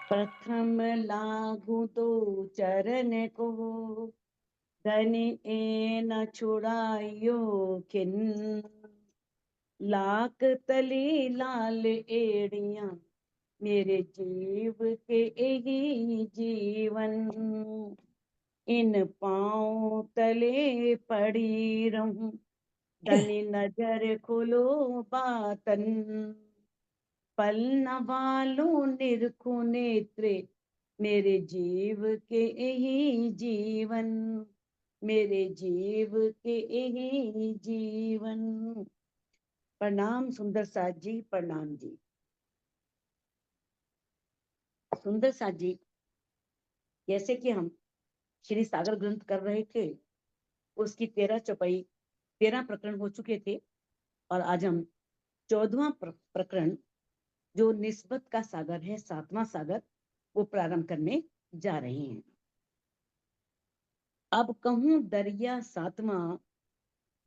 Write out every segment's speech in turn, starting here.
प्रथम लागू तो चरण को, धन ए न छुड़ाइयो किन। लाख तले लाल एड़ियां, मेरे जीव के यही जीवन। इन पाँव तले पड़ी रहूं, धनी नजर खोलो बातन। पल न वालों निरखो नेत्रे, मेरे जीव के यही जीवन, मेरे जीव के यही जीवन। प्रणाम सुंदर साथ जी, प्रणाम जी। सुंदर साथ जी, जैसे कि हम श्री सागर ग्रंथ कर रहे थे, उसकी 13 चौपाई 13 प्रकरण हो चुके थे, और आज हम 14वां प्रकरण जो निस्बत का सागर है, 7वां सागर, वो प्रारंभ करने जा रहे हैं। अब कहूं दरिया 7वां,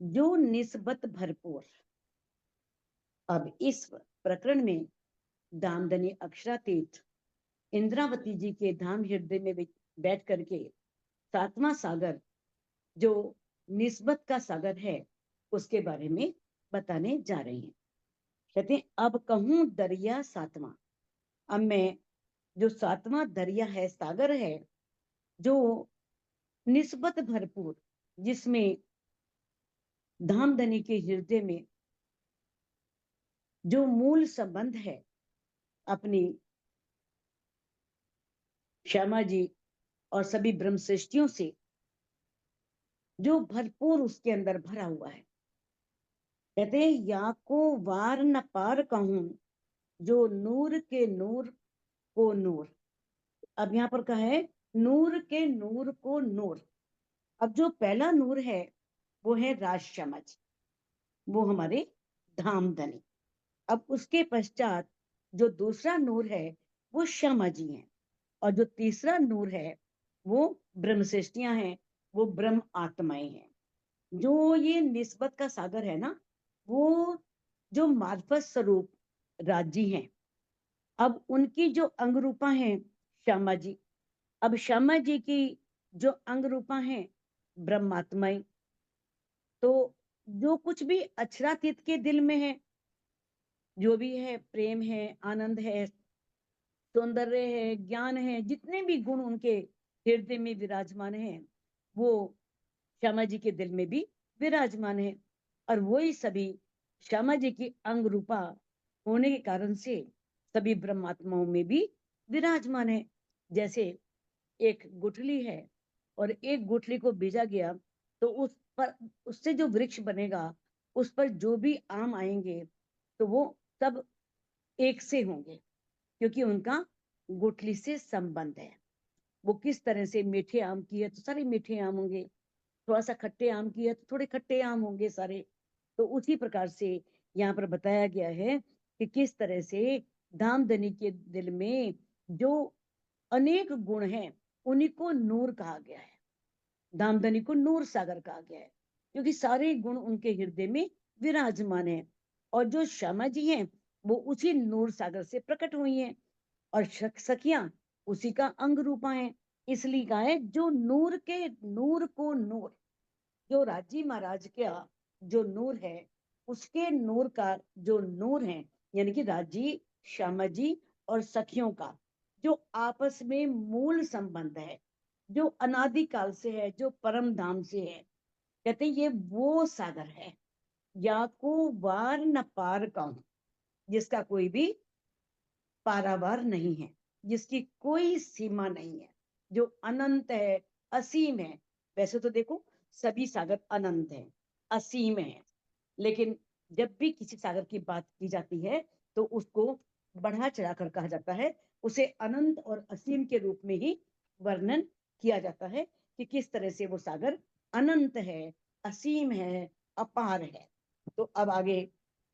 जो निस्बत भरपूर। अब इस प्रकरण में दामदनी अक्षरातीत इंद्रावती जी के धाम हृदय में बैठ करके 7वां सागर जो निस्बत का सागर है, उसके बारे में बताने जा रहे हैं। कहते हैं, अब कहूं दरिया 7वां। अब मैं जो 7वां दरिया है, सागर है, जो निस्बत भरपूर, जिसमें धामधनी के हृदय में जो मूल संबंध है अपनी श्यामा जी और सभी ब्रह्म सृष्टियों से, जो भरपूर उसके अंदर भरा हुआ है। कहते हैं, या को वार न पार कहूं, जो नूर के नूर को नूर। अब यहाँ पर कहा है नूर के नूर को नूर। अब जो पहला नूर है वो है राज श्यामा जी, वो हमारे धामधनी। अब उसके पश्चात जो दूसरा नूर है वो श्यामा जी हैं, और जो तीसरा नूर है वो ब्रह्म सृष्टियां हैं, वो ब्रह्म आत्माएं हैं। जो ये निस्बत का सागर है ना, वो जो मार्फत स्वरूप राजी हैं। अब उनकी जो अंग रूपा हैं श्यामा जी। अब श्यामा जी की जो अंग रूपा हैं ब्रह्मात्माएं। तो जो कुछ भी अक्षरातीत के दिल में है, जो भी है, प्रेम है, आनंद है, सौंदर्य है, ज्ञान है, जितने भी गुण उनके हृदय में विराजमान हैं, वो श्यामा जी के दिल में भी विराजमान है। और वही सभी श्यामा जी की अंग रूपा होने के कारण से सभी ब्रह्मात्माओं में भी विराजमान है। जैसे एक गुठली है और एक गुठली को बीजा गया, तो उस पर, उससे जो वृक्ष बनेगा, उस पर जो भी आम आएंगे तो वो सब एक से होंगे, क्योंकि उनका गुठली से संबंध है। वो किस तरह से मीठे आम की है तो सारे मीठे आम होंगे, थोड़ा सा खट्टे आम की है तो थोड़े खट्टे आम होंगे सारे। तो उसी प्रकार से यहाँ पर बताया गया है कि किस तरह से धामधनी के दिल में जो अनेक गुण हैं, उन्हीं को नूर कहा गया है। धामधनी को नूर सागर कहा गया है, क्योंकि सारे गुण उनके हृदय में विराजमान है। और जो श्यामा जी हैं वो उसी नूर सागर से प्रकट हुई हैं, और सखियां उसी का अंग रूपा है। इसलिए कहा है जो नूर के नूर को नूर। जो राजी महाराज का जो नूर है, उसके नूर का जो नूर है, यानी कि राजी, श्यामा जी और सखियों का जो आपस में मूल संबंध है, जो अनादिकाल से है, जो परम धाम से है। कहते हैं ये वो सागर है, या को वार न पार कहूं, जिसका कोई भी पारावार नहीं है, जिसकी कोई सीमा नहीं है, जो अनंत है, असीम है। वैसे तो देखो सभी सागर अनंत है, असीम है, लेकिन जब भी किसी सागर की बात की जाती है तो उसको बढ़ा चढ़ाकर कहा जाता है, उसे अनंत और असीम के रूप में ही वर्णन किया जाता है कि किस तरह से वो सागर अनंत है, असीम है, अपार है। तो अब आगे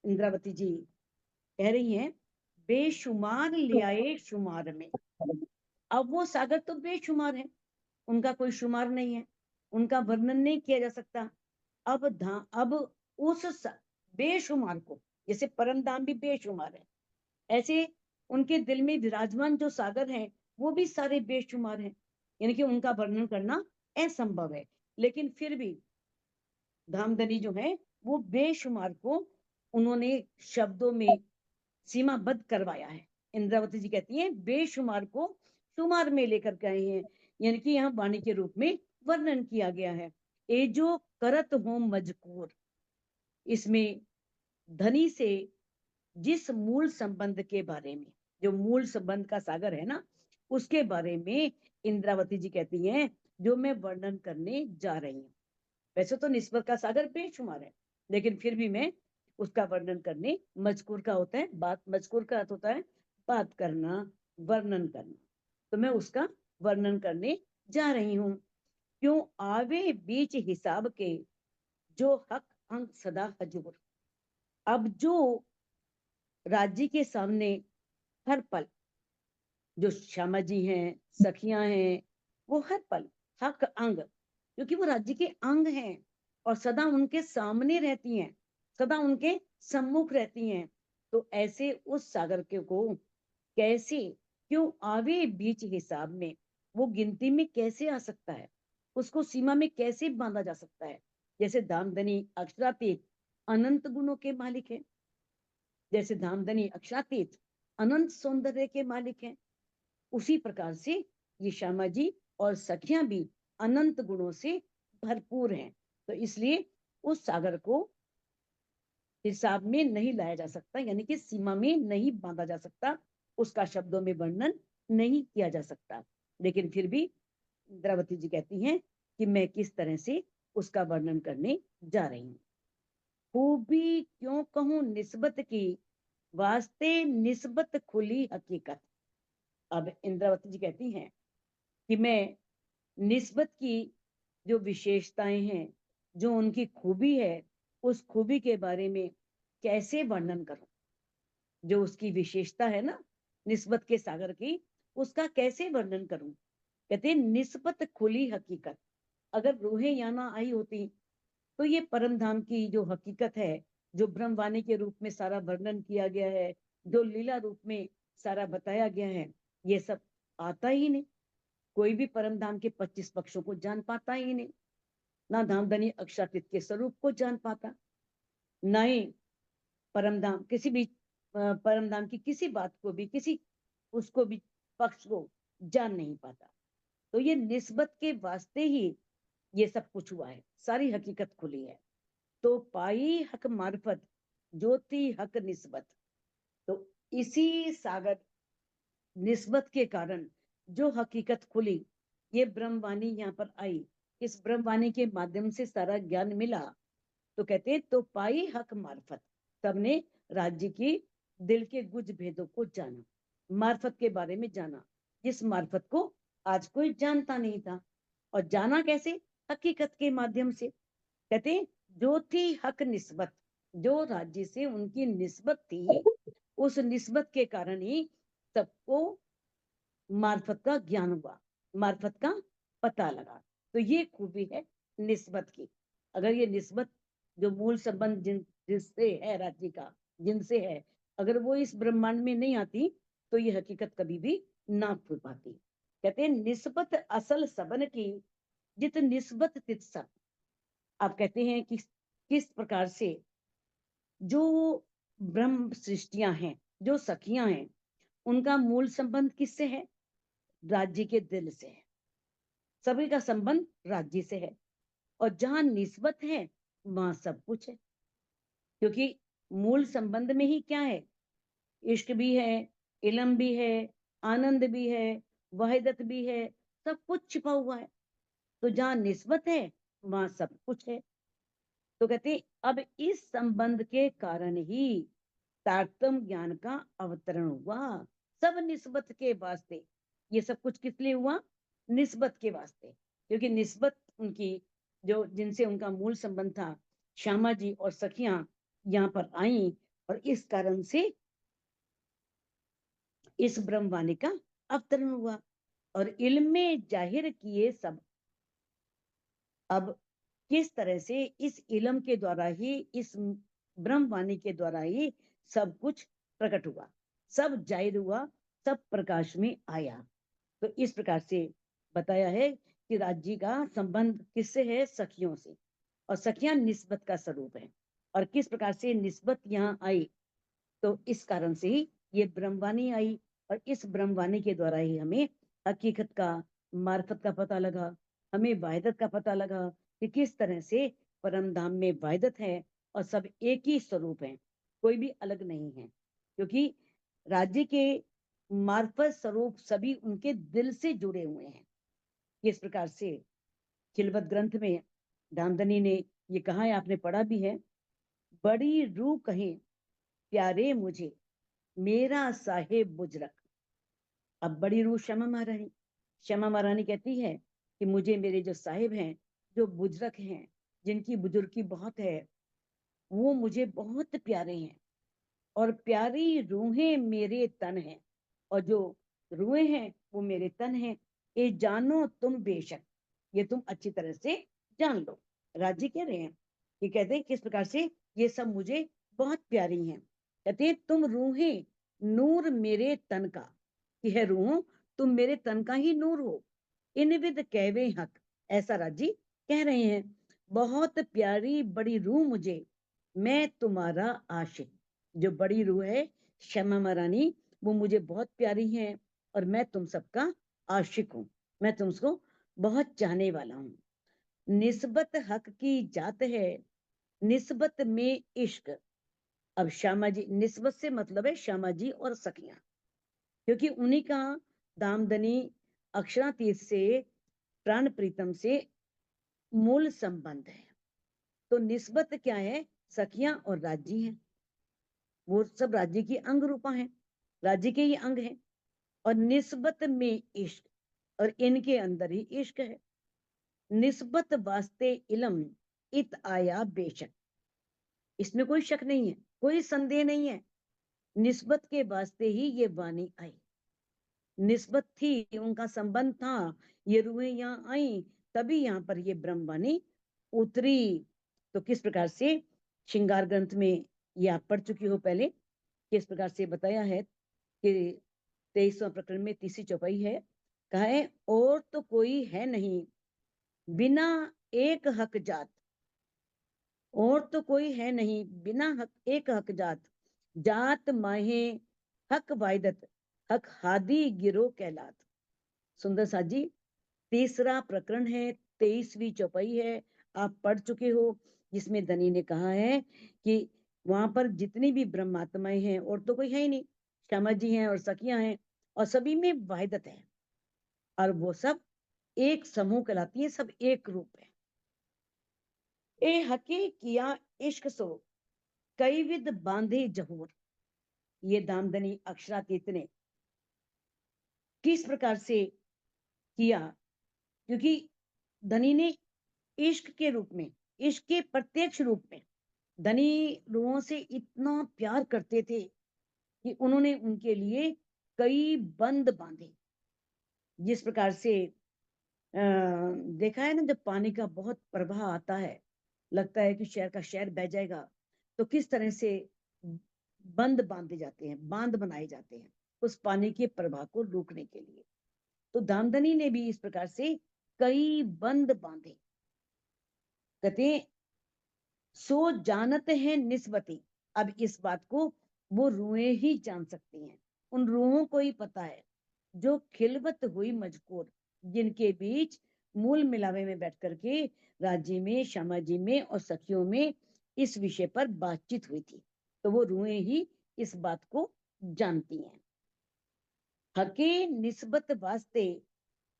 इंद्रावती जी कह रही हैं, बेशुमार ले आए शुमार में। अब वो सागर तो बेशुमार है, उनका कोई शुमार नहीं है, उनका वर्णन नहीं किया जा सकता। अब उस बेशुमार को, जैसे परम धाम भी बेशुमार है, ऐसे उनके दिल में विराजमान जो सागर हैं वो भी सारे बेशुमार हैं, यानी कि उनका वर्णन करना असंभव है। लेकिन फिर भी धामधनी जो है वो बेशुमार को उन्होंने शब्दों में सीमाबद्ध करवाया है। इंद्रावती जी कहती हैं बेशुमार को शुमार में लेकर के आए हैं, यानी कि यहाँ वाणी के रूप में वर्णन किया गया है। ए जो करत हो मजकूर, इसमें धनी से जिस मूल संबंध के बारे में, जो मूल संबंध का सागर है ना, उसके बारे में इंद्रावती जी कहती हैं जो मैं वर्णन करने जा रही हूँ। वैसे तो निस्बत का सागर बेशुमार है, लेकिन फिर भी मैं उसका वर्णन करने, मजकूर का होता है बात, मजकूर का अर्थ होता है बात करना, वर्णन करना, तो मैं उसका वर्णन करने जा रही हूँ। क्यों आवे बीच हिसाब के जो हक अंक सदा हजूर। अब जो राज्य के सामने हर पल जो श्यामा जी हैं, सखियां हैं, वो हर पल हक अंग, क्योंकि वो राज्य के अंग हैं और सदा उनके सामने रहती हैं, सदा उनके सम्मुख रहती हैं, तो ऐसे उस सागर के को कैसे, क्यों आवे बीच हिसाब में, वो गिनती में कैसे आ सकता है, उसको सीमा में कैसे बांधा जा सकता है। जैसे धामधनी अक्षरातीत अनंत गुणों के मालिक है, जैसे धामधनी अक्षरातीत अनंत सौंदर्य के मालिक हैं, उसी प्रकार से ये श्यामा जी और सखियां भी अनंत गुणों से भरपूर हैं। तो इसलिए उस सागर को हिसाब में नहीं लाया जा सकता, यानी कि सीमा में नहीं बांधा जा सकता, उसका शब्दों में वर्णन नहीं किया जा सकता। लेकिन फिर भी इंद्रावती जी कहती हैं कि मैं किस तरह से उसका वर्णन करने जा रही हूँ। खूबी क्यों कहूं निस्बत की, वास्ते निस्बत खुली हकीकत। अब इंद्रावती जी कहती हैं कि मैं निस्बत की जो विशेषताएं हैं, जो उनकी खूबी है, उस खूबी के बारे में कैसे वर्णन करूं। जो उसकी विशेषता है ना निस्बत के सागर की, उसका कैसे वर्णन करूं। कहते हैं निस्बत खुली हकीकत, अगर रूहें यहाँ ना आई होती तो ये परम धाम की जो हकीकत है, जो ब्रह्मवाणी के रूप में सारा वर्णन किया गया है, जो लीला रूप में सारा बताया गया है, ये सब आता ही नहीं। कोई भी परम धाम के 25 पक्षों को जान पाता ही नहीं, ना धामधनी अक्षरातीत के स्वरूप को जान पाता, ना ही परम धाम किसी भी परम धाम की किसी बात को भी, किसी उसको भी पक्ष को जान नहीं पाता। तो ये निस्बत के वास्ते ही ये सब कुछ हुआ है, सारी हकीकत खुली है। तो पाई हक मार्फत ज्योति हक निस्बत, तो इसी सागर निस्बत के कारण जो हकीकत खुली, ये ब्रह्मवाणी यहाँ पर आई, इस ब्रह्मवाणी के माध्यम से सारा ज्ञान मिला। तो कहते हैं तो पाई हक मार्फत, सबने राज्य की दिल के गुज भेदों को जाना, मार्फत के बारे में जाना, जिस मार्फत को आज कोई जानता नहीं था। और जाना कैसे, हकीकत के माध्यम से। कहते हैं जो थी हक निस्बत, जो राज्य से उनकी निस्बत थी, उस निस्बत के कारण ही सबको मार्फत का ज्ञान हुआ, मार्फत का पता लगा। तो ये खूबी है निस्बत की। अगर ये निस्बत जो मूल संबंध जिससे है राज्य का, जिनसे है, अगर वो इस ब्रह्मांड में नहीं आती तो ये हकीकत कभी भी ना खुल पाती। कहते हैं निस्बत असल सबन की, जित निस्बत तित सब। आप कहते हैं कि किस प्रकार से जो ब्रह्म सृष्टियां हैं, जो सखियां हैं, उनका मूल संबंध किससे है, राज्य के दिल से है। सभी का संबंध राज्य से है, और जहां निस्बत है वहां सब कुछ है, क्योंकि मूल संबंध में ही क्या है, इश्क भी है, इलम भी है, आनंद भी है, वहीदत भी है, सब कुछ छिपा हुआ है। तो जहां निस्बत है वहां सब कुछ है। तो कहते अब इस संबंध के कारण ही तारतम ज्ञान का अवतरण हुआ। सब निस्बत के वास्ते, ये सब कुछ किस लिए हुआ, निस्बत के वास्ते, क्योंकि निस्बत उनकी जो जिनसे उनका मूल संबंध था, श्यामा जी और सखियां यहाँ पर आई, और इस कारण से इस ब्रह्मवाणी का अवतरण हुआ और इल्म में जाहिर किए सब। अब किस तरह से इस इलम के द्वारा ही, इस ब्रह्मवाणी के द्वारा ही सब कुछ प्रकट हुआ, सब जाहिर हुआ, सब प्रकाश में आया। तो इस प्रकार से बताया है कि राज्य का संबंध किससे है? सखियों से। और सखियां निस्बत का स्वरूप है। और किस प्रकार से निस्बत यहाँ आई? तो इस कारण से ही ये ब्रह्मवाणी आई। और इस ब्रह्मवाणी के द्वारा ही हमें हकीकत का, मार्फत का पता लगा, हमें वाहिदत का पता लगा कि किस तरह से परम धाम में वाहिदत है और सब एक ही स्वरूप है, कोई भी अलग नहीं है। क्योंकि राज्य के मार्फत स्वरूप सभी उनके दिल से जुड़े हुए हैं। इस प्रकार से खिलवत ग्रंथ में दामदनी ने ये कहा है, आपने पढ़ा भी है, बड़ी रूह कहें प्यारे मुझे मेरा साहेब बुजरक। अब बड़ी रूह श्यामा महारानी कहती है कि मुझे मेरे जो साहिब हैं, जो बुजरक हैं, जिनकी बुजुर्गी बहुत है, वो मुझे बहुत प्यारे हैं। और प्यारी रूहें मेरे तन हैं, और जो रूहें हैं वो मेरे तन हैं। ये जानो तुम बेशक, ये तुम अच्छी तरह से जान लो। राजी कह रहे हैं, ये कहते हैं किस प्रकार से ये सब मुझे बहुत प्यारी हैं। कहते हैं तुम रूहें नूर मेरे तन का, कि है रूह तुम मेरे तन का ही नूर हो। इन विद कहवे हक, ऐसा राजी कह रहे हैं। बहुत प्यारी बड़ी रूह मुझे, मैं तुम्हारा आशिक। जो बड़ी रूह है श्यामा महारानी, वो मुझे बहुत प्यारी है और मैं तुम सबका आशिक हूँ, मैं तुमको बहुत चाहने वाला हूँ। निस्बत हक की जात है, निस्बत में इश्क। अब श्यामा जी, निस्बत से मतलब है श्यामा जी और सखियां, क्योंकि उन्हीं का दामदनी अक्षरातीत से, प्राण प्रीतम से मूल संबंध है। तो निस्बत क्या है? सखियां और राज्य हैं, वो सब राज्य की अंग रूपा हैं, राज्य के ही अंग हैं। और निस्बत में इश्क, और इनके अंदर ही इश्क है। निस्बत वास्ते इलम इत आया बेशक, इसमें कोई शक नहीं है, कोई संदेह नहीं है। निस्बत के वास्ते ही ये वाणी आई, निस्बत थी, उनका संबंध था, ये रूहें यहाँ आई, तभी यहाँ पर ये ब्रह्मवाणी उतरी। तो किस प्रकार से श्रृंगार ग्रंथ में ये आप पढ़ चुकी हो पहले, किस प्रकार से बताया है कि 23वां प्रकरण में तीसरी चौपाई है, कहा है और तो कोई है नहीं बिना एक हक जात, और तो कोई है नहीं बिना हक, एक हक जात, जात माहे हक वायदत, हक हादी गिरो कहलात। सुंदर साथ जी, तीसरा प्रकरण है, 23वीं चौपाई है, आप पढ़ चुके हो, जिसमें धनी ने कहा है कि वहां पर जितनी भी ब्रह्मात्माएं हैं, और तो कोई है ही नहीं, श्यामा जी हैं और सखियां हैं, और सभी में वाहिदत है, और वो सब एक समूह कहलाती है, सब एक रूप है। ए हके किया इश्क सो कई विद बांधे जहूर। ये दामदनी अक्षरातीत ने किस प्रकार से किया? क्योंकि धनी ने इश्क के रूप में, इश्क के प्रत्यक्ष रूप में धनी लोगों से इतना प्यार करते थे कि उन्होंने उनके लिए कई बंद बांधे। जिस प्रकार से देखा है ना, जब पानी का बहुत प्रवाह आता है, लगता है कि शहर का शहर बह जाएगा, तो किस तरह से बंद बांधे जाते हैं, बांध बनाए जाते हैं उस पानी के प्रवाह को रोकने के लिए। तो दामदनी ने भी इस प्रकार से कई बंद बांधे। कहते सो जानत है निस्बती। अब इस बात को वो रूहें ही जान सकती हैं, उन रूहों को ही पता है जो खिलवत हुई मजकूर, जिनके बीच मूल मिलावे में बैठ करके राज्य में, श्यामा जी में और सखियों में इस विषय पर बातचीत हुई थी। तो वो रूहें ही इस बात को जानती हैं। हके निस्बत वास्ते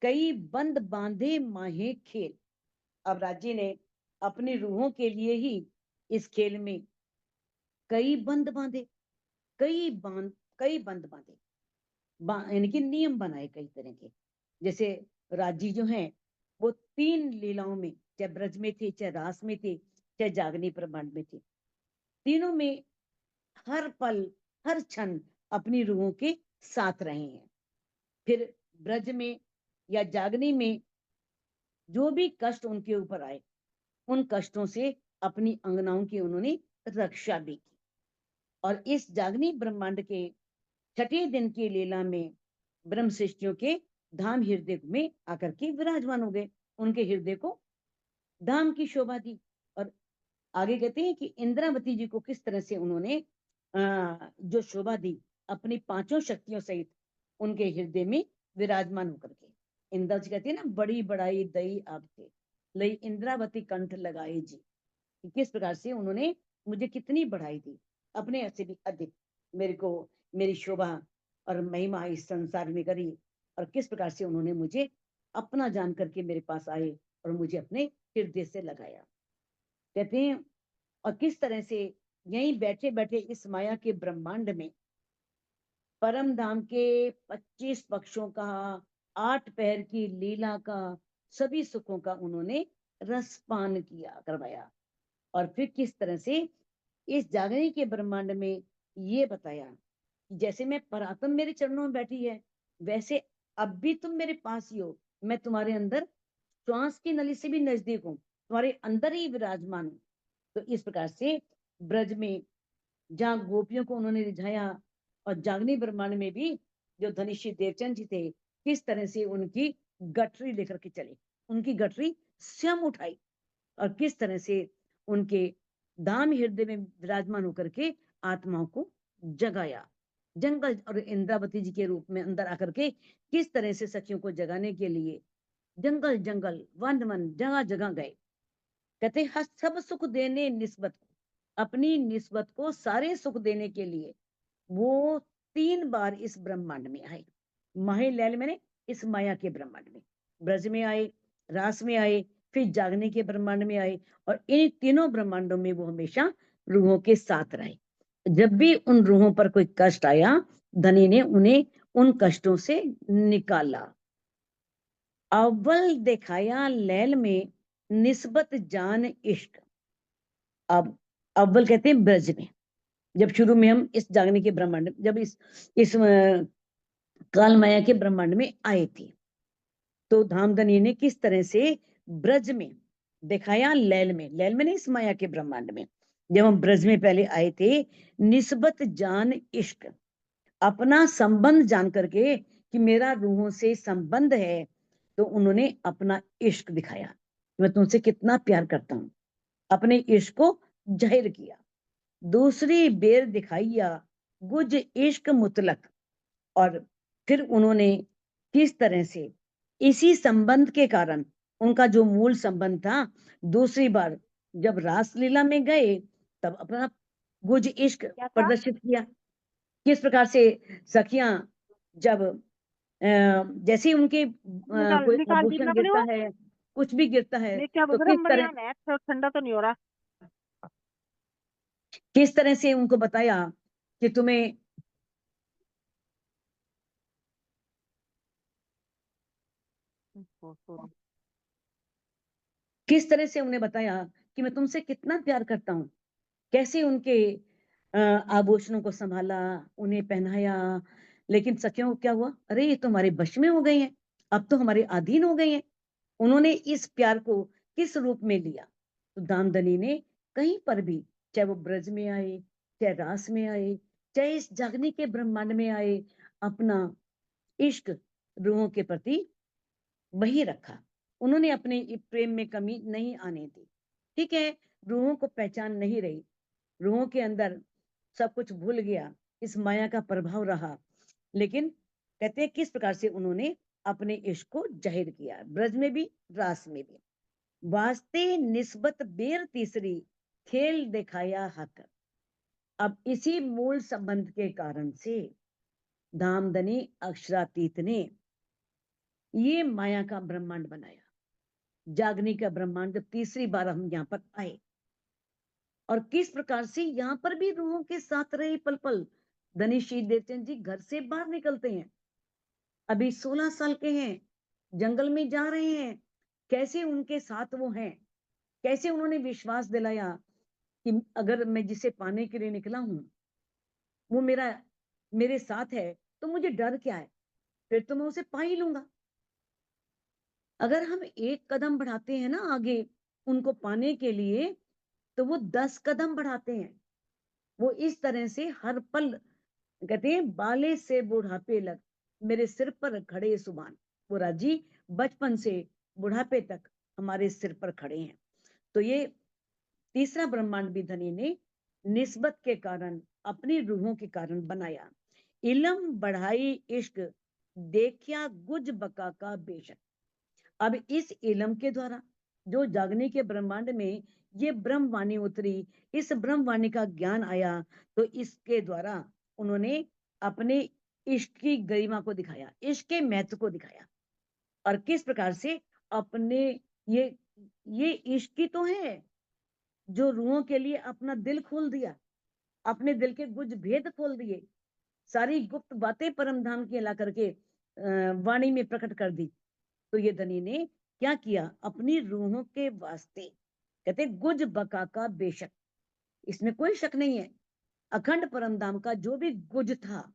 कई बंद बांधे माहे खेल। अब राज्य ने अपनी रूहों के लिए ही इस खेल में कई बंद बांधे, कई बंद बांधे, यानी कि नियम बनाए कई तरह के। जैसे राजी जो हैं, वो 3 लीलाओं में, चाहे ब्रज में थे, चाहे रास में थे, चाहे जागनी प्रमाण में थे, तीनों में हर पल, हर क्षण अपनी रूहों के साथ रहे हैं। फिर ब्रज में या जागनी में जो भी कष्ट उनके ऊपर आए, उन कष्टों से अपनी अंगनाओं की उन्होंने रक्षा भी की। और इस जागनी ब्रह्मांड के छठे दिन की लीला में ब्रह्म सृष्टियों के धाम हृदय में आकर के विराजमान हो गए, उनके हृदय को धाम की शोभा दी। और आगे कहते हैं कि इंद्रावती जी को किस तरह से उन्होंने जो शोभा दी अपनी पांचों शक्तियों सहित उनके हृदय में विराजमान होकर के। इंद्र जी कहते हैं ना, बड़ी बड़ाई दई आपके लई इंद्रावती कंठ लगाए जी। किस प्रकार से उन्होंने मुझे कितनी बढ़ाई दी, अपने से भी अधिक मेरे को मेरी शोभा और महिमा इस संसार में करी। और किस प्रकार से उन्होंने मुझे अपना जान करके मेरे पास आए और मुझे अपने हृदय से लगाया। कहते हैं और किस तरह से यहीं बैठे बैठे इस माया के ब्रह्मांड में परम धाम के 25 पक्षों का, 8 पहर की लीला का, सभी सुखों का उन्होंने रसपान किया करवाया। और फिर किस तरह से इस जागने के ब्रह्मांड में ये बताया कि जैसे मैं परात्म मेरे चरणों में बैठी है, वैसे अब भी तुम मेरे पास ही हो, मैं तुम्हारे अंदर श्वास की नली से भी नजदीक हूँ, तुम्हारे अंदर ही विराजमान हूँ। तो इस प्रकार से ब्रज में जहाँ गोपियों को उन्होंने रिझाया, और जागनी ब्रह्मांड में भी जो धनिषी देवचंद जी थे, किस तरह से उनकी गठरी लेकर के चले, उनकी गठरी स्वयं उठाई और किस तरह से उनके धाम हृदय में विराजमान होकर के आत्माओं को जगाया। जंगल और इंद्रावती जी के रूप में अंदर आकर के किस तरह से सखियों को जगाने के लिए जंगल जंगल वन वन जगह जगह गए। कहते हैं सब सुख देने निस्बत को, अपनी निस्बत को सारे सुख देने के लिए वो 3 बार इस ब्रह्मांड में आए। माहे लैल मैंने इस माया के ब्रह्मांड में, ब्रज में आए, रास में आए, फिर जागने के ब्रह्मांड में आए। और इन तीनों ब्रह्मांडों में वो हमेशा रूहों के साथ रहे। जब भी उन रूहों पर कोई कष्ट आया, धनी ने उन्हें उन कष्टों से निकाला। अव्वल दिखाया लैल में निस्बत जान इश्क। अब अव्वल कहते हैं ब्रज में, जब शुरू में हम इस जागने के ब्रह्मांड, जब इस काल माया के ब्रह्मांड में आए थे, तो धामधनी ने किस तरह से ब्रज में दिखाया, लैल में नहीं, इस माया के ब्रह्मांड में जब हम ब्रज में पहले आए थे, निस्बत जान इश्क, अपना संबंध जान करके कि मेरा रूहों से संबंध है, तो उन्होंने अपना इश्क दिखाया, मैं तुमसे कितना प्यार करता हूं, अपने इश्क को जाहिर किया। दूसरी बेर दिखाइया गुज इश्क मुतलक। और फिर उन्होंने किस तरह से इसी संबंध के कारण, उनका जो मूल संबंध था, दूसरी बार जब रासलीला में गए तब अपना गुज इश्क प्रदर्शित किया। किस प्रकार से सखियां जब जैसे ही उनके कोई निकाल दी आभूषण अपने गिरता वो। है, कुछ भी गिरता है, देख क्या तो गरम बढ़िया है, ठंडा तो नहीं हो रहा। किस तरह से उनको बताया कि तुम्हें सॉरी। किस तरह से उन्हें बताया कि मैं तुमसे कितना प्यार करता हूँ, कैसे उनके आभूषणों को संभाला, उन्हें पहनाया। लेकिन सखियों को क्या हुआ, अरे ये तो हमारे वश में हो गई हैं, अब तो हमारे अधीन हो गई हैं। उन्होंने इस प्यार को किस रूप में लिया, तो दामदनी ने कहीं पर भी, चाहे वो ब्रज में आए, चाहे रास में आए, चाहे इस जागने के ब्रह्मांड में आए, अपना इश्क रूहों के प्रति वही रखा। उन्होंने अपने प्रेम में कमी नहीं आने दी। ठीक है, रूहों को पहचान नहीं रही, रूहों के अंदर सब कुछ भूल गया, इस माया का प्रभाव रहा, लेकिन कहते हैं किस प्रकार से उन्होंने अपने इश्क को जाहिर किया, ब्रज में भी रास में भी। वास्ते निस्बत बेर तीसरी खेल दिखाया हक। अब इसी मूल संबंध के कारण से धामधनी अक्षरातीत ने ये माया का ब्रह्मांड बनाया, जागने का ब्रह्मांड। जब तीसरी बार हम यहाँ पर आए, और किस प्रकार से यहाँ पर भी रूहों के साथ रहे पल पल। धनीशी देवचंद जी घर से बाहर निकलते हैं, अभी 16 साल के हैं, जंगल में जा रहे हैं, कैसे उनके साथ वो हैं, कैसे उन्होंने विश्वास दिलाया कि अगर मैं जिसे पाने के लिए निकला हूं वो मेरे साथ है, तो मुझे डर क्या है, फिर तो मैं उसे पा ही लूंगा। अगर हम एक कदम बढ़ाते हैं ना आगे, उनको पाने के लिए तो वो 10 कदम बढ़ाते हैं। वो इस तरह से हर पल कहते हैं बाले से बुढ़ापे लग मेरे सिर पर खड़े सुभान। वो राजी बचपन से बुढ़ापे तक हमारे सिर पर खड़े हैं। तो ये तीसरा ब्रह्मांड भी धनी ने निस्बत के कारण अपनी रूहों के कारण बनाया। इलम बढ़ाई इश्क देखिया गुज बका का बेशक। अब इस इलम के द्वारा जो जागने के ब्रह्मांड में ये ब्रह्मवाणी उतरी, इस ब्रह्मवाणी का ज्ञान आया, तो इसके द्वारा उन्होंने अपने इश्क की गरिमा को दिखाया, इश्क के महत्व को दिखाया। और किस प्रकार से अपने ये इश्क ही तो है जो रूहों के लिए अपना दिल खोल दिया, अपने दिल के गुज भेद खोल दिए, सारी गुप्त बातें परम धाम की ला करके वाणी में प्रकट कर दी। तो ये धनी ने क्या किया, अपनी रूहों के वास्ते कहते गुज बका का बेशक, इसमें कोई शक नहीं है, अखंड परम धाम का जो भी गुज था,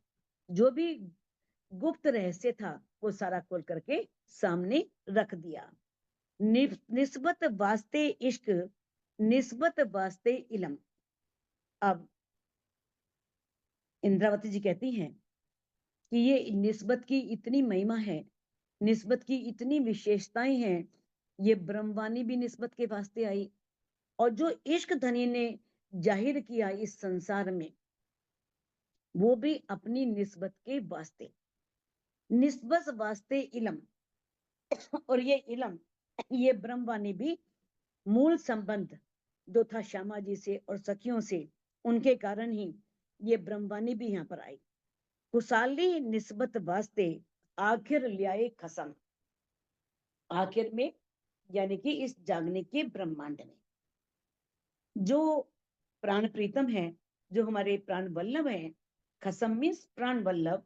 जो भी गुप्त रहस्य था, वो सारा खोल करके सामने रख दिया। निस्बत वास्ते इश्क, निस्बत वास्ते इलम। अब इंद्रावती जी कहती हैं कि ये निस्बत की इतनी महिमा है, निस्बत की इतनी विशेषताएं हैं, ये ब्रह्मवाणी भी निस्बत के वास्ते आई, और जो इश्क धनी ने जाहिर किया इस संसार में, वो भी अपनी निस्बत के वास्ते, निस्बत वास्ते इलम। और ये इलम, ये ब्रह्मवाणी भी मूल संबंध जो था श्यामा जी से और सखियों से, उनके कारण ही ये ब्रह्मवाणी भी यहाँ पर आई। खुशाली निस्बत वास्ते आखिर लियाए खसम। आखिर में यानी कि इस जागने के ब्रह्मांड में जो प्राण प्रीतम है, जो हमारे प्राण वल्लभ है, खसम मीन्स प्राण वल्लभ,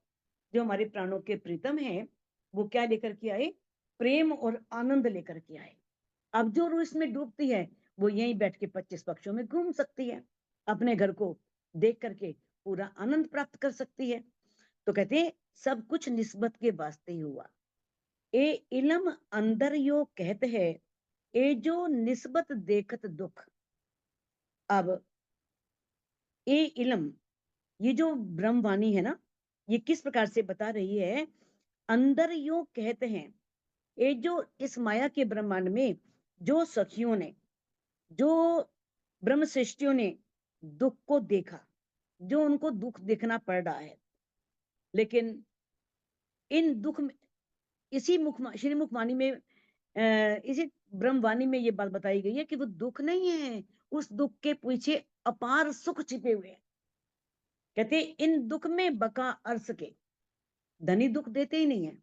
जो हमारे प्राणों के प्रीतम है, वो क्या लेकर के आए, प्रेम और आनंद लेकर के आए। अब जो रूह इसमें डूबती है, वो यहीं बैठ के 25 पक्षों में घूम सकती है, अपने घर को देख करके पूरा आनंद प्राप्त कर सकती है। तो कहते हैं सब कुछ निस्बत के वास्ते ही हुआ। ए इलम अंदर यो कहते है, ए जो निस्बत देखत दुख। अब ए इलम, ये जो ब्रह्मवाणी है ना, ये किस प्रकार से बता रही है, अंदर यो कहते हैं, ये जो इस माया के ब्रह्मांड में जो सखियों ने, जो ब्रह्म सृष्टियों ने दुख को देखा, जो उनको दुख देखना पड़ रहा है, लेकिन इन दुख में, इसी श्री मुखवाणी में इसी ब्रह्मवाणी में ये बात बताई गई है कि वो दुख नहीं है, उस दुख के पीछे अपार सुख छिपे हुए हैं। कहते इन दुख में बका अर्स के, धनी दुख देते ही नहीं है।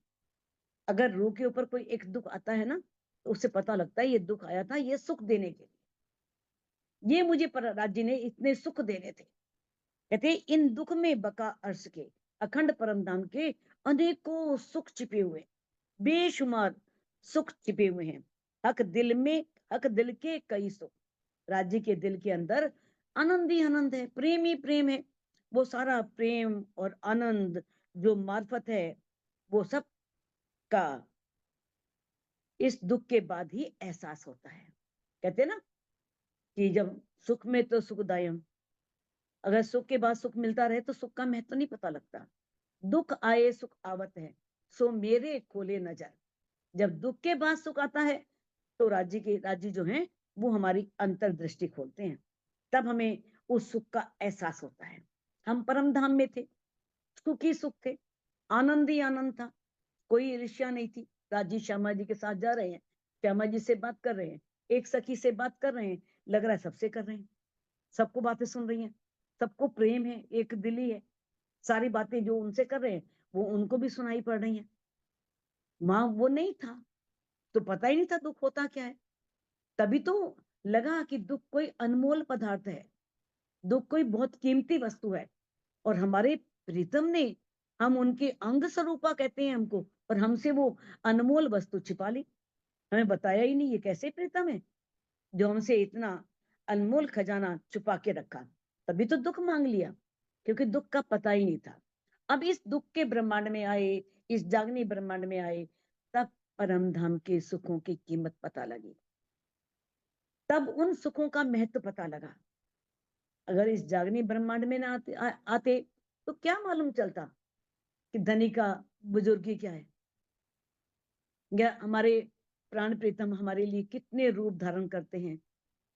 अगर रूह के ऊपर कोई एक दुख आता है ना, तो उससे पता लगता है ये दुख आया था ये सुख देने के लिए, ये मुझे राज्य ने इतने सुख देने थे। कहते इन दुख में बका अर्श के, अखंड परम धाम के अनेकों सुख छिपे हुए, बेशुमार सुख छिपे हुए हैं। हक दिल में, हक दिल के कई सुख, राज्य के दिल के अंदर आनंद ही आनंद है, प्रेम ही प्रेम है। वो सारा प्रेम और आनंद जो मार्फत है, वो सब का इस दुख के बाद ही एहसास होता है। कहते ना कि जब सुख में तो सुखदायम, अगर सुख के बाद सुख मिलता रहे तो सुख का महत्व नहीं पता लगता। दुख आए सुख आवत है, सो मेरे खोले नजर। जब दुख के बाद सुख आता है, तो राज्य जो हैं वो हमारी अंतर्दृष्टि खोलते हैं, तब हमें उस सुख का एहसास होता है। हम परम धाम में थे, सुख ही सुख थे, आनंद ही आनंद था, कोई ईर्ष्या नहीं थी। राजी श्यामा जी के साथ जा रहे हैं, श्यामा जी से बात कर रहे हैं, एक सखी से बात कर रहे हैं, लग रहा है सबसे कर रहे हैं, सबको बातें सुन रही हैं, सबको प्रेम है, एक दिली है, सारी बातें जो उनसे कर रहे हैं वो उनको भी सुनाई पड़ रही हैं। माँ वो नहीं था तो पता ही नहीं था दुख होता क्या है, तभी तो लगा कि दुख कोई अनमोल पदार्थ है, दुख कोई बहुत कीमती वस्तु है, और हमारे प्रीतम ने, हम उनके अंग स्वरूपा कहते हैं हमको, और हमसे वो अनमोल वस्तु छिपा ली, हमें बताया ही नहीं ये कैसे प्रीतम है जो हमसे इतना अनमोल खजाना छुपा के रखा। तभी तो दुख मांग लिया, क्योंकि दुख का पता ही नहीं था। अब इस दुख के ब्रह्मांड में आए, इस जागनी ब्रह्मांड में आए, तब परम धाम के सुखों की कीमत पता लगी। तब उन सुखों का महत्व पता लगा। अगर इस जागनी ब्रह्मांड में ना आते तो क्या मालूम चलता कि धनी का बुजुर्गी क्या है, या हमारे प्राण प्रीतम हमारे लिए कितने रूप धारण करते हैं,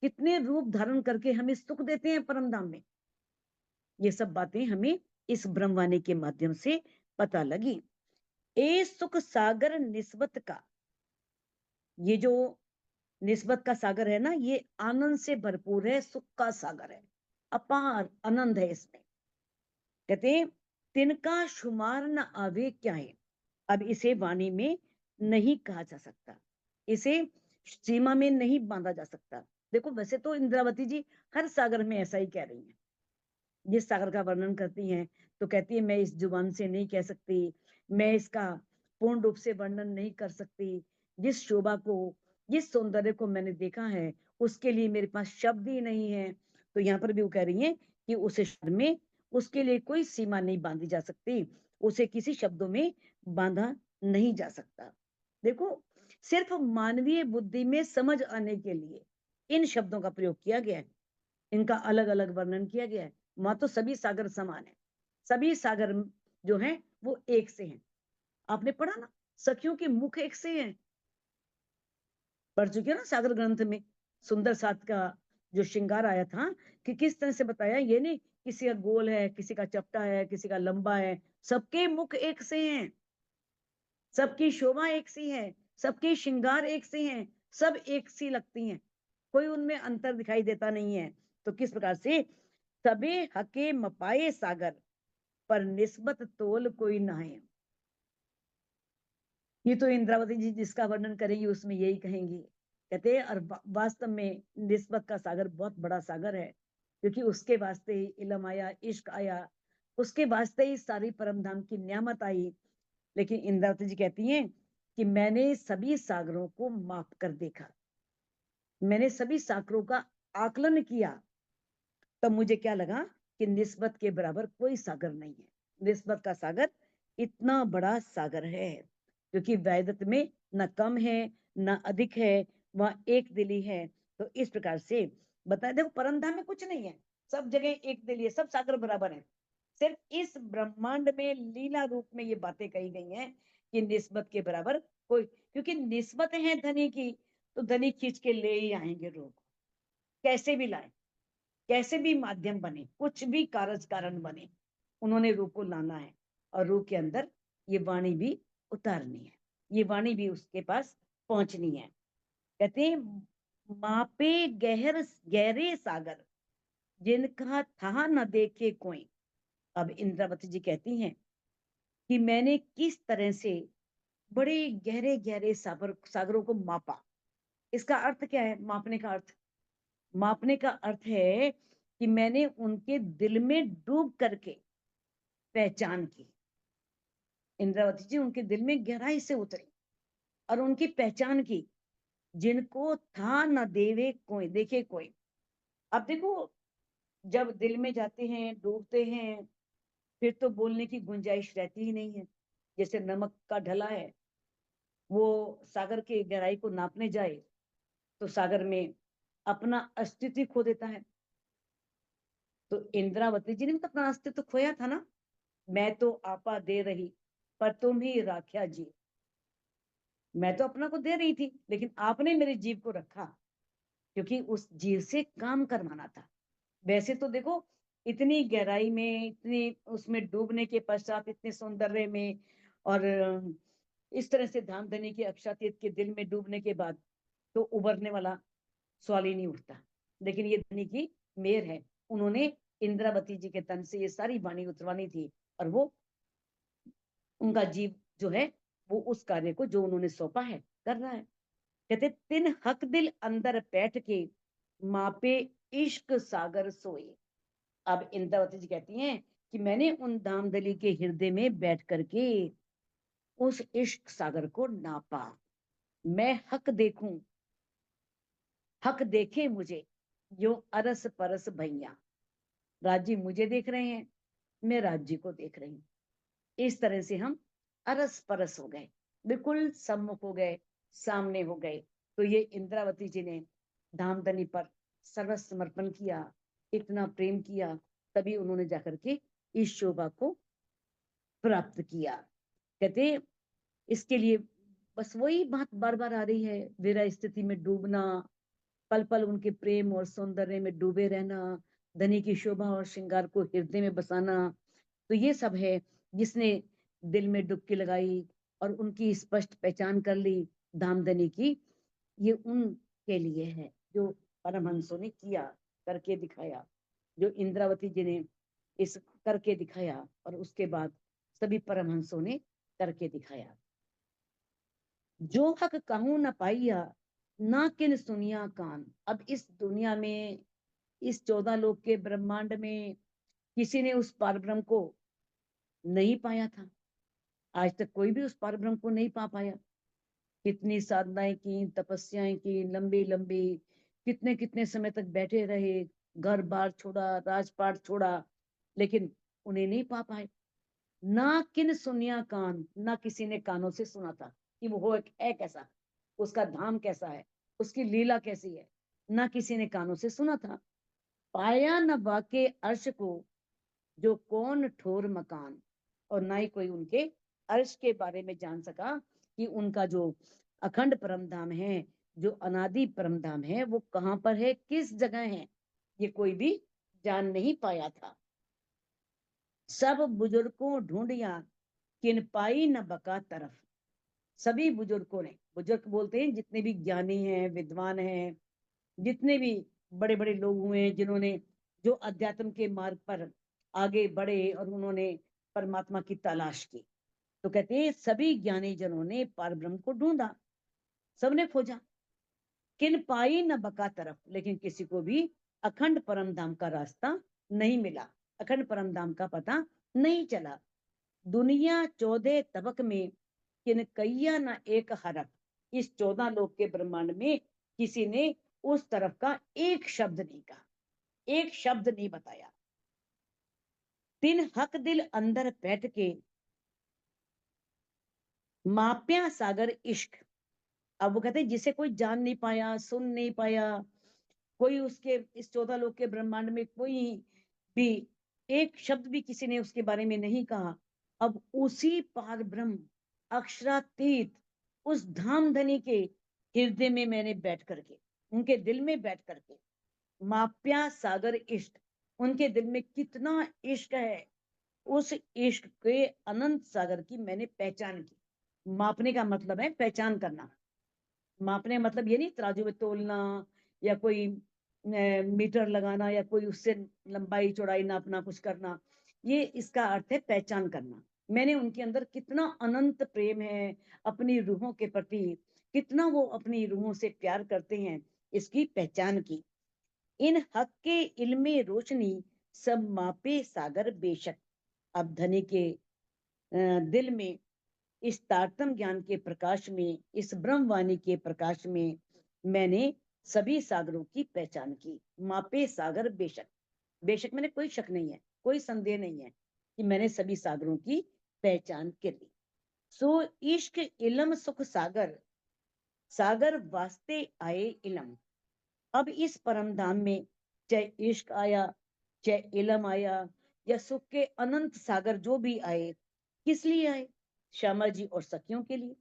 कितने रूप धारण करके हमें सुख देते हैं परम धाम में। ये सब बातें हमें इस ब्रह्मवाणी के माध्यम से पता लगी। ए सुख सागर निस्बत का, ये जो निस्बत का सागर है ना, ये आनंद से भरपूर है, सुख का सागर है, अपार आनंद है इसमें। कहते हैं तिनका शुमार न आवे क्या है। अब इसे वाणी में नहीं कहा जा सकता, इसे सीमा में नहीं बांधा जा सकता। देखो वैसे तो इंद्रावती जी हर सागर में ऐसा ही कह रही हैं, जिस सागर का वर्णन करती हैं तो कहती है मैं इस जुबान से नहीं कह सकती, मैं इसका पूर्ण रूप से वर्णन नहीं कर सकती। जिस शोभा को, जिस सौंदर्य को मैंने देखा है उसके लिए मेरे पास शब्द ही नहीं है। तो यहाँ पर भी वो कह रही हैं कि उस शब्द में उसके लिए कोई सीमा नहीं बांधी जा सकती, उसे किसी शब्दों में बांधा नहीं जा सकता। देखो सिर्फ मानवीय बुद्धि में समझ आने के लिए इन शब्दों का प्रयोग किया गया है, इनका अलग अलग वर्णन किया गया है। वहां तो सभी सागर समान है, सभी सागर जो हैं वो एक से हैं। आपने पढ़ा ना, सखियों के मुख एक से हैं, पढ़ चुके हो ना सागर ग्रंथ में। सुंदर साथ का जो श्रृंगार आया था कि किस तरह से बताया, ये नहीं किसी का गोल है, किसी का चपटा है, किसी का लंबा है, सबके मुख एक से हैं, सबकी शोभा एक सी है, सबके श्रृंगार एक से हैं, सब एक सी लगती हैं, कोई उनमें अंतर दिखाई देता नहीं है। तो किस प्रकार से सबे हके मपाए सागर पर निस्बत तोल कोई नहाए। ये तो इंद्रावती जी जिसका वर्णन करेंगी उसमें यही कहेंगी। कहते हैं और वास्तव में निस्बत का सागर बहुत बड़ा सागर है, क्योंकि उसके वास्ते ही इल्म आया, इश्क आया, उसके वास्ते ही सारी परम धाम की नियामत आई। लेकिन इंद्रावती जी कहती हैं कि मैंने सभी सागरों को माप कर देखा, मैंने सभी सागरों का आकलन किया, तब मुझे क्या लगा कि निस्बत के बराबर कोई सागर नहीं है। निस्बत का सागर इतना बड़ा सागर है, क्योंकि वैदत में न कम है न अधिक है, वहां एक दिली है। तो इस प्रकार से बताया, देखो परम धाम में कुछ नहीं है, सब जगह एक दिली है, सब सागर बराबर है। सिर्फ इस ब्रह्मांड में लीला रूप में ये बातें कही गई हैं कि निस्बत के बराबर कोई, क्योंकि निस्बत है धनी की, तो धनी खींच के ले ही आएंगे लोग, कैसे भी लाए, कैसे भी माध्यम बने, कुछ भी कारज कारण बने, उन्होंने रूप को लाना है, और रूप के अंदर ये वाणी भी उतारनी है, ये वाणी भी उसके पास पहुंचनी है। कहते हैं मापे गहर गहरे सागर जिनका था न देखे कोई। अब इंद्रावती जी कहती हैं कि मैंने किस तरह से बड़े गहरे गहरे सागरों को मापा। इसका अर्थ क्या है मापने का अर्थ? मापने का अर्थ है कि मैंने उनके दिल में डूब करके पहचान की। इंद्रावती जी उनके दिल में गहराई से उतरी और उनकी पहचान की, जिनको था न देवे कोई देखे कोई। अब देखो जब दिल में जाते हैं, डूबते हैं, फिर तो बोलने की गुंजाइश रहती ही नहीं है। जैसे नमक का ढला है, वो सागर की गहराई को नापने जाए तो सागर में अपना अस्तित्व खो देता है। तो इंद्रावती जी ने तो अपना अस्तित्व खोया था ना, मैं तो आपा दे रही पर तुम ही राख्या जी। मैं तो अपना को दे रही थी, लेकिन आपने मेरे जीव को रखा, क्योंकि उस जीव से काम करवाना था। वैसे तो देखो इतनी गहराई में, इतनी उसमें डूबने के पश्चात, इतने सौंदर्य में, और इस तरह से धाम धनी के अक्षातीत के दिल में डूबने के बाद तो उबरने वाला सवाल ही नहीं उठता। लेकिन ये धनी की मेहर है, उन्होंने इंद्रावती जी के तन से ये सारी वाणी उतरवानी थी, और वो उनका जीव जो है वो उस कार्य को जो उन्होंने सौंपा है कर रहा है। कहते तिन हक दिल अंदर बैठ के मापे इश्क सागर सोए। अब इंद्रावती जी कहती हैं कि मैंने उन धामदली के हृदय में बैठ करके उस इश्क सागर को नापा। मैं हक देखूं, हक देखे मुझे, यो अरस परस भैया। राजी मुझे देख रहे हैं, मैं राज्य को देख रही हूँ। इस तरह से हम अरस परस हो गए, बिल्कुल सम्मुख हो गए, सामने हो गए। तो ये इंद्रावती जी ने धामधनी पर सर्वस्व समर्पण किया, इतना प्रेम किया, तभी उन्होंने जाकर के इस शोभा को प्राप्त किया। कहते इसके लिए बस वही बात बार बार आ रही है, विरह स्थिति में डूबना, पल पल उनके प्रेम और सौंदर्य में डूबे रहना, धनी की शोभा और श्रृंगार को हृदय में बसाना। तो ये सब है जिसने दिल में डुबकी लगाई और उनकी स्पष्ट पहचान कर ली धामधनी की, ये उनके लिए है जो परमहंसों ने किया, करके दिखाया, जो इंद्रावती जी ने इस करके दिखाया और उसके बाद सभी परमहंसों ने करके दिखाया। जो हक कहूं न पाइया, ना किन सुनिया कान। अब इस दुनिया में, इस 14 लोक के ब्रह्मांड में किसी ने उस पारब्रह्म को नहीं पाया था। आज तक कोई भी उस पारब्रह्म को नहीं पा पाया। कितनी साधनाएं की, तपस्याएं की, लंबी लंबी, कितने कितने समय तक बैठे रहे, घर बार छोड़ा, राजपाट छोड़ा, लेकिन उन्हें नहीं पा पाए। ना किन सुनिया कान, ना किसी ने कानों से सुना था कि वो है कैसा, उसका धाम कैसा है, उसकी लीला कैसी है, ना किसी ने कानों से सुना था। पाया न वाके अर्श को, जो कौन ठोर मकान। और ना ही कोई उनके अर्श के बारे में जान सका कि उनका जो अखंड परम धाम है, जो अनादि परम धाम है, वो कहाँ पर है, किस जगह है, ये कोई भी जान नहीं पाया था। सब बुजुर्गों ढूंढिया, किन पाई न बका तरफ। सभी बुजुर्गों ने, बुजुर्ग बोलते हैं जितने भी ज्ञानी हैं, विद्वान हैं, जितने भी बड़े बड़े लोग हुए हैं जिन्होंने, जो अध्यात्म के मार्ग पर आगे बढ़े और उन्होंने परमात्मा की तलाश की, तो कहते हैं सभी ज्ञानी जनों ने परब्रह्म को ढूंढा, सबने खोजा, किन पाई न बका तरफ, लेकिन किसी को भी अखंड परम धाम का रास्ता नहीं मिला, अखंड परम धाम का पता नहीं चला। दुनिया 14 तबक में, किन कैया न एक हरफ। इस 14 लोक के ब्रह्मांड में किसी ने उस तरफ का एक शब्द नहीं कहा, एक शब्द नहीं बताया। तिन हक दिल अंदर बैठ के, मापिया सागर इश्क। अब वो कहते हैं जिसे कोई जान नहीं पाया, सुन नहीं पाया, कोई उसके इस 14 लोक के ब्रह्मांड में कोई भी एक शब्द भी किसी ने उसके बारे में नहीं कहा। अब उसी पार ब्रह्म अक्षरातीत उस धामधनी के हृदय में मैंने बैठ करके, उनके दिल में बैठ करके, माप्या सागर इश्क, उनके दिल में कितना इश्क है, उस इश्क के अनंत सागर की मैंने पहचान की। मापने का मतलब है पहचान करना। मापने मतलब ये नहीं तराजू में तोलना या कोई मीटर लगाना या कोई उससे लंबाई चौड़ाई नापना, कुछ करना। ये इसका अर्थ है पहचान करना। मैंने उनके अंदर कितना अनंत प्रेम है अपनी रूहों के प्रति, कितना वो अपनी रूहों से प्यार करते हैं, इसकी पहचान की। इन हक के इल्मे रोशनी, सब मापे सागर बेशक। अब धनी के दिल में, इस तारतम ज्ञान के प्रकाश में, इस ब्रह्मवाणी के प्रकाश में मैंने सभी सागरों की पहचान की। मापे सागर बेशक, बेशक मैंने कोई शक नहीं है, कोई संदेह नहीं है कि मैंने सभी सागरों की पहचान कर ली। सो इश्क इलम सुख सागर, सागर वास्ते आए इलम। अब इस परम धाम में चाहे इश्क आया, चाहे इलम आया, या सुख के अनंत सागर जो भी आए, किस लिए आए, श्यामा जी और सखियों के लिए।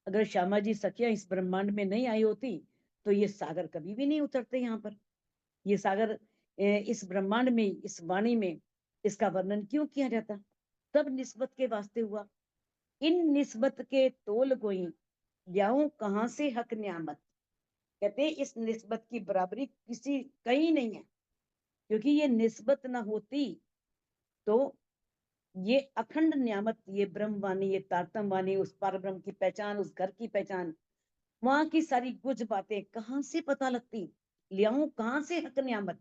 अगर श्यामा जी सखियां इस ब्रह्मांड में नहीं आई होती तो ये सागर कभी भी नहीं उतरते यहाँ पर। ये सागर इस ब्रह्मांड में, इस वाणी में इसका वर्णन क्यों किया जाता, सब निस्बत के वास्ते हुआ। इन निस्बत के तोल कोई, लियाऊं कहां से हक नियामत। कहते इस निस्बत की बराबरी किसी कहीं नहीं है, क्योंकि ये निस्बत ना होती तो ये अखंड नियामत, ये ब्रह्मवाणी, ये तारतम वाणी, उस पार ब्रह्म की पहचान, उस घर की पहचान, वहां की सारी कुछ बातें कहाँ से पता लगती, लियाऊं कहां से हक नियामत,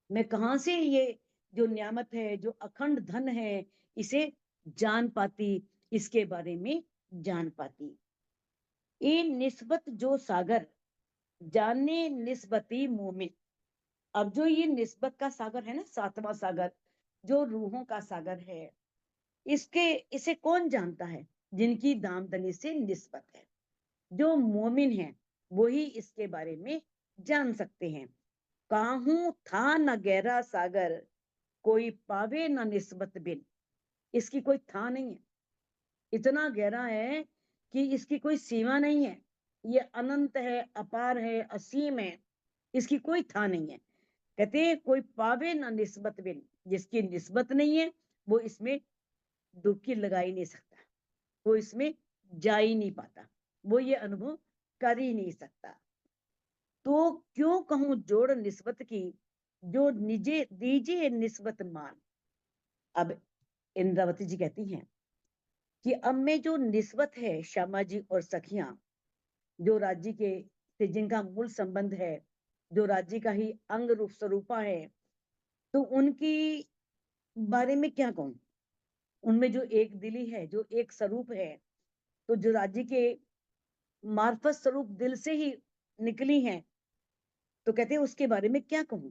मैं कहां से ये जो नियामत है, जो अखंड धन है, इसे जान पाती, इसके बारे में जान पाती। ये निस्बत जो सागर, जाने निस्बती मोमिन। अब जो ये निस्बत का सागर है ना, सातवां सागर, जो रूहों का सागर है, इसके इसे कौन जानता है, जिनकी दामदनी से निस्बत है, जो मोमिन है वही इसके बारे में जान सकते हैं। काहू था न गहरा सागर, कोई पावे न निस्बत बिन। इसकी कोई था नहीं है, इतना गहरा है कि इसकी कोई सीमा नहीं है। ये अनंत है, अपार है, असीम है, इसकी कोई था नहीं है। कहते हैं कोई पावे ना निस्बत बिन, जिसकी निस्बत नहीं है वो इसमें डुबकी लगा ही नहीं सकता, वो इसमें जा ही नहीं पाता, वो ये अनुभव कर ही नहीं सकता। तो क्यों कहूं जोड़ निस्बत की, जो निजे दीजिए निस्बत मान। अब इंद्रावती जी कहती हैं कि अब में जो निस्बत है श्यामा जी और सखियां, जो राज्य के से जिनका मूल संबंध है, जो राज्य का ही अंग रूप स्वरूपा है, तो उनकी बारे में क्या कहूं। उनमें जो एक दिली है, जो एक स्वरूप है, तो जो राज्य के मार्फत स्वरूप दिल से ही निकली हैं, तो कहते हैं उसके बारे में क्या कहूं।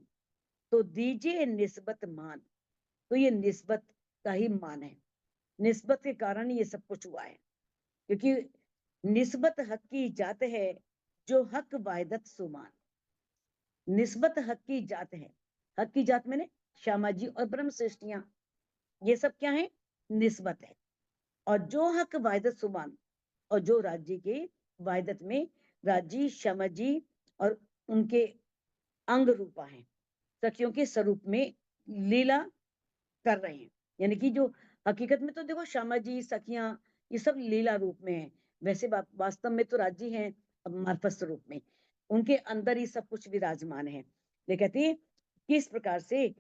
तो दीजिए निस्बत मान, तो ये निस्बत का ही मान है, निस्बत के कारण ये सब कुछ हुआ है। क्योंकि निस्बत हक की जात है, जो हक वायदत सुमान। निस्बत हक की जात है, हक की जात मैंने श्यामा जी और ब्रह्म श्रेष्ठियां, ये सब क्या है, निस्बत है। और जो हक वायदत सुमान, और जो राज्य के वायदत में राजी श्यामा जी और उनके अंग रूपा है, सखियों के स्वरूप में लीला कर रहे हैं। यानी कि जो हकीकत में तो देखो श्यामा जी सखियां ये सब लीला रूप में है, वैसे वास्तव में तो राज्य हैं मार्फत स्वरूप में, उनके अंदर ही सब कुछ विराजमान है। ये कहते हैं किस प्रकार से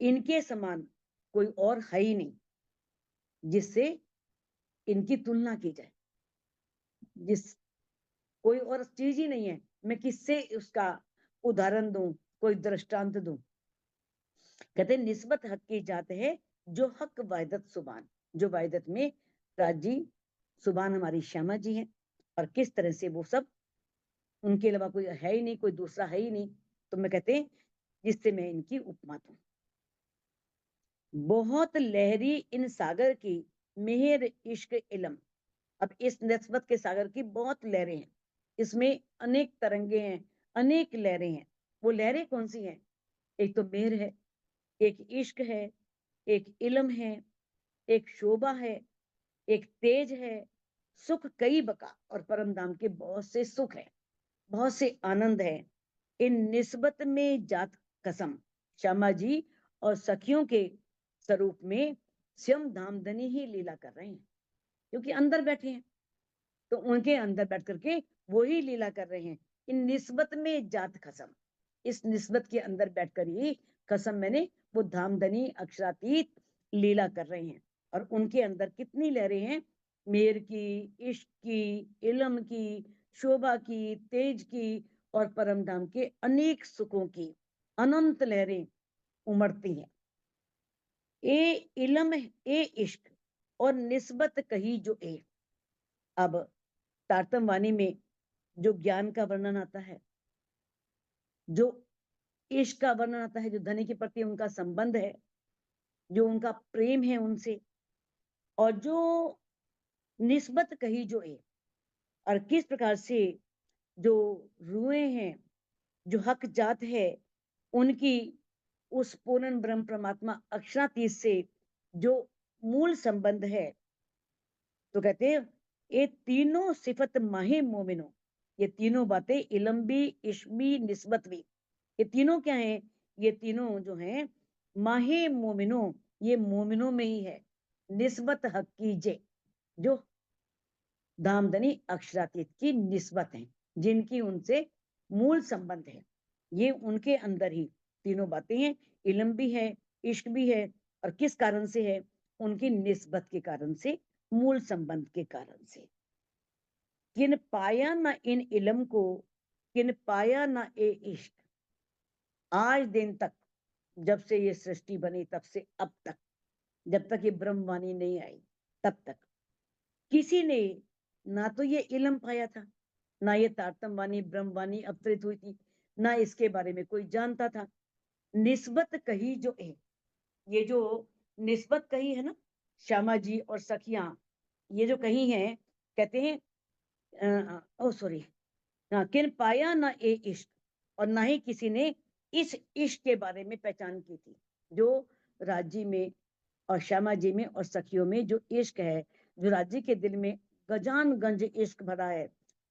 इनके समान कोई और है ही नहीं जिससे इनकी तुलना की जाए, जिस कोई और चीज ही नहीं है, मैं किससे उसका उदाहरण दूं, कोई दृष्टांत दूं। कहते निस्बत हक की जात है, जो हक वायदत सुबान, जो वायदत में राजी सुबान हमारी श्यामा जी हैं, और किस तरह से वो सब उनके अलावा कोई है ही नहीं, कोई दूसरा है ही नहीं। तो मैं कहते हैं जिससे मैं इनकी उपमा दूं। बहुत लहरी इन सागर की, मेहर इश्क इलम। अब इस निस्बत के सागर की बहुत लहरें हैं, इसमें अनेक तरंगे हैं, अनेक लहरें हैं। वो लहरें कौन सी हैं, एक तो मेहर है, एक इश्क है, एक इलम है, एक शोभा है, एक तेज है, सुख कई बका, और परम धाम के बहुत से सुख है, बहुत से आनंद है। इन निस्बत में जात कसम, श्यामा जी और सखियों के स्वरूप में स्वयं धामधनी ही लीला कर रहे हैं, क्योंकि अंदर बैठे हैं, तो उनके अंदर बैठ करके वो ही लीला कर रहे हैं। इन निस्बत में जात कसम, इस निस्बत के अंदर बैठकर ही कसम मैंने वो धामधनी अक्षरातीत लीला कर रहे हैं। और उनके अंदर कितनी लहरें हैं, मेर की, इश्क की, इलम की, शोभा की, तेज की, और परम धाम के अनेक सुखों की अनंत लहरें उमड़ती हैं। ए इलम ए इश्क और निस्बत कही जो ए। अब तारतम वाणी में जो ज्ञान का वर्णन आता है, जो इश्क का वर्णन आता है, जो धनी के प्रति उनका संबंध है, जो उनका प्रेम है उनसे, और जो निस्बत कही जो है, और किस प्रकार से जो रुए हैं, जो हक जात है उनकी उस पूर्ण ब्रह्म परमात्मा अक्षरातीत से जो मूल संबंध है। तो कहते हैं ये तीनों सिफत माहे मोमिनो, ये तीनों बातें इलम भी, इश्क भी, निस्बत भी, ये तीनों क्या है, ये तीनों जो है माहे मोमिनो, ये मोमिनों में ही है। निस्बत हक कीजे, जो दामदनी अक्षरातीत की निस्बत है, जिनकी उनसे मूल संबंध है, ये उनके अंदर ही तीनों बातें हैं। इल्म भी है, इश्क भी है, और किस कारण से है, उनकी निस्बत के कारण से, मूल संबंध के कारण से। किन पाया ना इन इल्म को, किन पाया ना ए इश्क। आज दिन तक, जब से ये सृष्टि बनी तब से अब तक, जब तक ये ब्रह्मवाणी नहीं आई तब तक किसी ने ना तो ये इल्म पाया था, ना ये तारतम वाणी ब्रह्मवाणी अवतरित हुई थी, ना इसके बारे में कोई जानता था। निस्बत कही जो है, ये जो निस्बत कही है ना, श्यामा जी और सखियां ये जो कही है, कहते हैं ओ सॉरी, किन पाया ना ए इश्क, और ना ही किसी ने इस इश्क के बारे में पहचान की थी, जो राजी में और श्यामा जी में और सखियों में जो इश्क है, जो राजी के दिल में गजान गंज इश्क भरा है,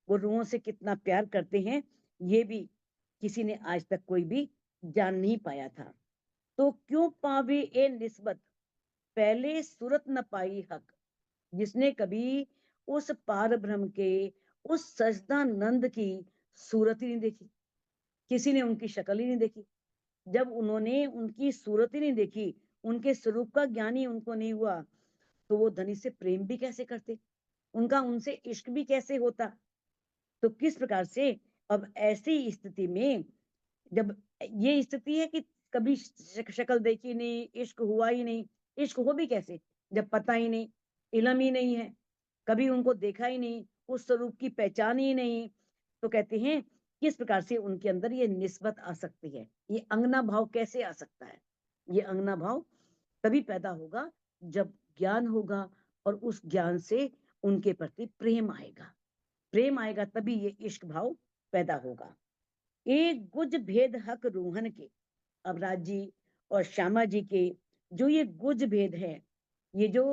वो रूहों से कितना प्यार करते हैं, ये भी किसी ने आज तक कोई भी जान नहीं पाया था। तो क्यों पावे ए निस्बत, पहले सूरत न पाई हक, जिसने कभी उस पार ब्रह्म के, उस सजदानंद की सूरत ही नहीं देखी, किसी ने उनकी शक्ल ही नहीं देखी। जब उन्होंने उनकी सूरत ही नहीं देखी, उनके स्वरूप का ज्ञान ही उनको नहीं हुआ, तो वो धनी से प्रेम भी कैसे करते, उनका उनसे इश्क भी कैसे होता। तो किस प्रकार से अब ऐसी स्थिति में, जब ये स्थिति है कि कभी शक्ल देखी नहीं, इश्क हुआ ही नहीं, इश्क हो भी कैसे जब पता ही नहीं, इल्म ही नहीं है, कभी उनको देखा ही नहीं, उस स्वरूप की पहचान ही नहीं। तो कहते हैं किस प्रकार से उनके अंदर ये निस्बत आ सकती है, ये अंगना भाव कैसे आ सकता है। ये अंगना भाव तभी पैदा होगा जब ज्ञान होगा और उस ज्ञान से उनके प्रति प्रेम आएगा, प्रेम आएगा तभी ये इश्क भाव पैदा होगा। एक गुज भेद हक रूहन के, अब राजी और श्यामा जी के जो ये गुज भेद है, ये जो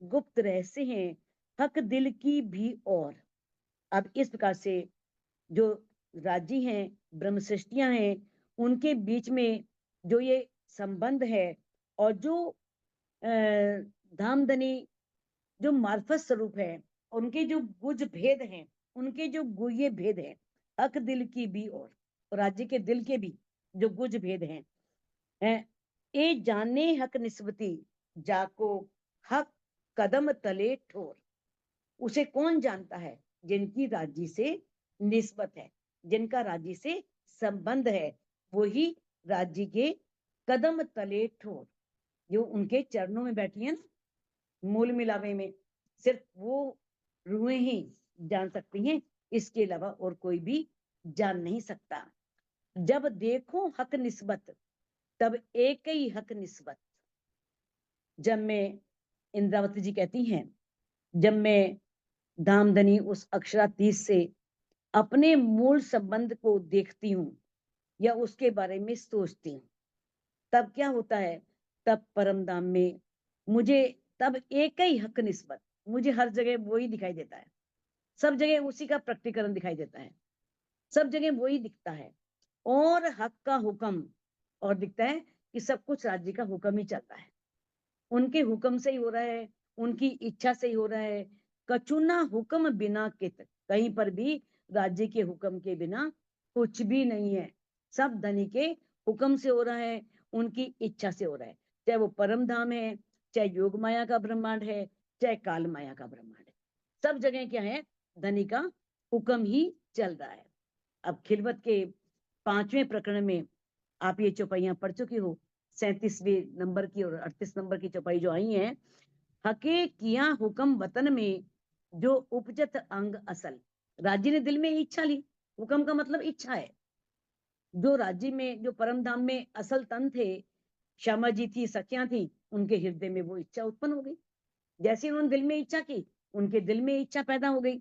गुप्त रहस्य हैं, हक दिल की भी। और अब इस प्रकार से जो राजी हैं, ब्रह्म सृष्टियां हैं, उनके बीच में जो ये संबंध है, और जो धामधनी जो मार्फत स्वरूप है, उनके जो गुज भेद हैं, उनके जो गुह्य भेद हैं, हक दिल की भी और राज्य के दिल के भी जो गुज भेद हैं, ए जाने हक निस्बती, जाको हक कदम तले ठोर। उसे कौन जानता है, जिनकी राजी से निस्बत है, जिनका राजी से संबंध है, वही राजी के कदम तले ठोर, जो उनके चरणों में बैठी है ना, मूल मिलावे में, सिर्फ वो रूहें ही जान सकती हैं, इसके अलावा और कोई भी जान नहीं सकता। जब देखो हक निस्बत, तब एक ही हक निस्बत। जब मैं, इंद्रावती जी कहती हैं, जब मैं धामधनी उस अक्षरातीत से अपने मूल संबंध को देखती हूँ या उसके बारे में सोचती हूँ, तब क्या होता है, तब परम धाम में मुझे तब एक ही हक निस्बत, मुझे हर जगह वही दिखाई देता है, सब जगह उसी का प्रकटीकरण दिखाई देता है, सब जगह वही दिखता है। और हक का हुक्म, और दिखता है कि सब कुछ राज्य का हुक्म ही चलता है, उनके हुक्म से ही हो रहा है, उनकी इच्छा से ही हो रहा है। कचुना हुक्म बिना कित, कहीं पर भी राज्य के हुक्म के बिना कुछ भी नहीं है, सब धनी के हुक्म से हो रहा है, उनकी इच्छा से हो रहा है। चाहे वो परम धाम है, चाहे योग माया का ब्रह्मांड है, चाहे काल माया का ब्रह्मांड है, सब जगह क्या है, धनी का हुक्म ही चल रहा है। अब खिलवत के 5वें प्रकरण में आप ये चौपाइयां पढ़ चुकी हो, 37वें नंबर की और 38 नंबर की चौपाई जो आई है। हके किया हुक्म वतन में, जो उपजत अंग असल, राजी ने दिल में इच्छा ली, हुक्म का मतलब इच्छा है, जो राज्य में, जो परम धाम में असल तन थे, श्यामा जी थी, सखियां थी, उनके हृदय में वो इच्छा उत्पन्न हो गई। जैसे उन्होंने दिल में इच्छा की, उनके दिल में इच्छा पैदा हो गई।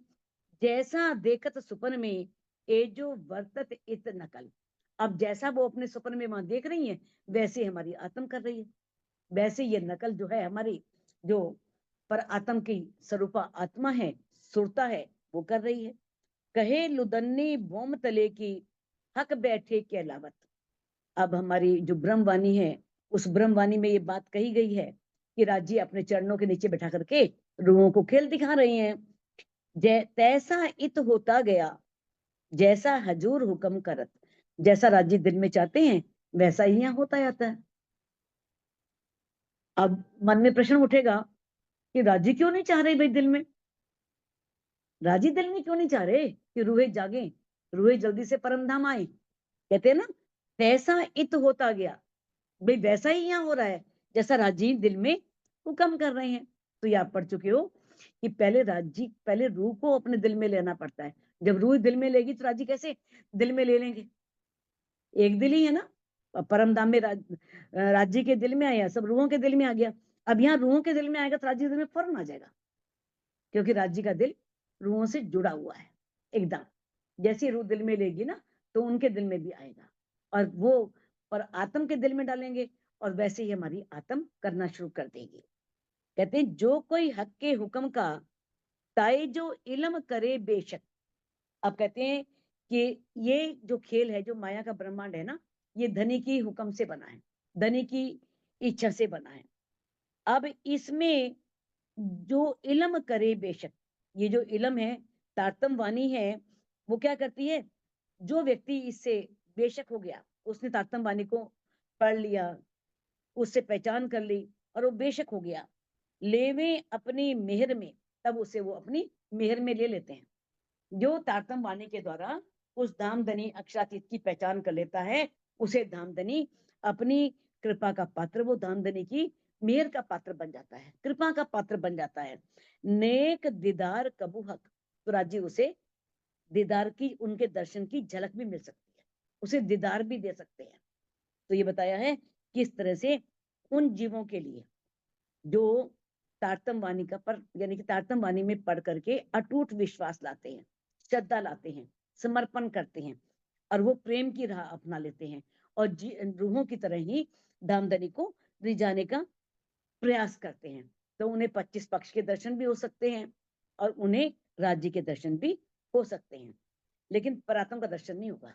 जैसा देखत सुपन में, ए जो वर्तत इत नकल, अब जैसा वो अपने सपन में वहां देख रही है, वैसे हमारी आत्म कर रही है, वैसे ये नकल जो है हमारी, जो पर आत्म की स्वरूपा आत्मा है, सुरता है, वो कर रही है। कहे लुदन्नी भौम तले की, हक बैठे के अलावत। अब हमारी जो ब्रह्मवाणी है, उस ब्रह्मवाणी में ये बात कही गई है कि राज्य अपने चरणों के नीचे बैठा करके रूहों को खेल दिखा रही हैं। तैसा इत होता गया, जैसा हजूर हुक्म करत, जैसा राज्य दिल में चाहते हैं, वैसा ही यहाँ होता जाता है। अब मन में प्रश्न उठेगा कि राजी क्यों नहीं चाह रहे भाई दिल में, राजी दिल में क्यों नहीं चाह रहे कि रूहे जागे, रूहे जल्दी से परम धाम आए। कहते हैं ना, वैसा इत होता गया, भाई वैसा ही यहाँ हो रहा है जैसा राजी दिल में हुक्म कर रहे हैं। तो ये आप पढ़ चुके हो कि पहले रूह को अपने दिल में लेना पड़ता है, जब रूह दिल में लेगी तो राजी कैसे दिल में ले लेंगे, एक दिल ही है ना। परम धाम में राज्य के दिल में आया, सब रूहों के दिल में आ गया। अब यहाँ रूहों के दिल में आएगा तो राज्य के दिल में फौरन आ जाएगा, क्योंकि राज्य का दिल रूहों से जुड़ा हुआ है एकदम। जैसे रूह दिल में लेगी ना, तो उनके दिल में भी आएगा, और वो पर आत्म के दिल में डालेंगे और वैसे ही हमारी आत्म करना शुरू कर देगी। कहते हैं जो कोई हक के हुक्म का ताए जो इल्म करे बेशक। अब कहते हैं कि ये जो खेल है, जो माया का ब्रह्मांड है ना, ये धनी की हुक्म से बना है, धनी की इच्छा से बना है। अब इसमें जो इल्म करे बेशक, ये जो इल्म है, तारतम वाणी है, वो क्या करती है, जो व्यक्ति इससे बेशक हो गया, उसने तारतम वाणी को पढ़ लिया, उससे पहचान कर ली और वो बेशक हो गया, लेवे अपनी मेहर में, तब उसे वो अपनी मेहर में ले लेते हैं। जो तारतम वाणी के द्वारा उस धामधनी अक्षरातीत की पहचान कर लेता है, उसे धामधनी अपनी कृपा का पात्र, वो धामधनी की मेहर का पात्र बन जाता है, कृपा का पात्र बन जाता है। नेक दीदार कबू हक, तो राजी उसे दीदार की, उनके दर्शन की झलक भी मिल सकती है, उसे दीदार भी दे सकते हैं। तो ये बताया है किस तरह से उन जीवों के लिए जो तारतम वाणी का पर यानी कि तारतम वाणी में पढ़ करके अटूट विश्वास लाते हैं, श्रद्धा लाते हैं, समर्पण करते हैं और वो प्रेम की राह अपना लेते हैं और रूहों की तरह ही धामधनी को रिझाने का प्रयास करते हैं, तो उन्हें 25 पक्ष के दर्शन भी हो सकते हैं और उन्हें राज्य के दर्शन भी हो सकते हैं, लेकिन परात्म का दर्शन नहीं होगा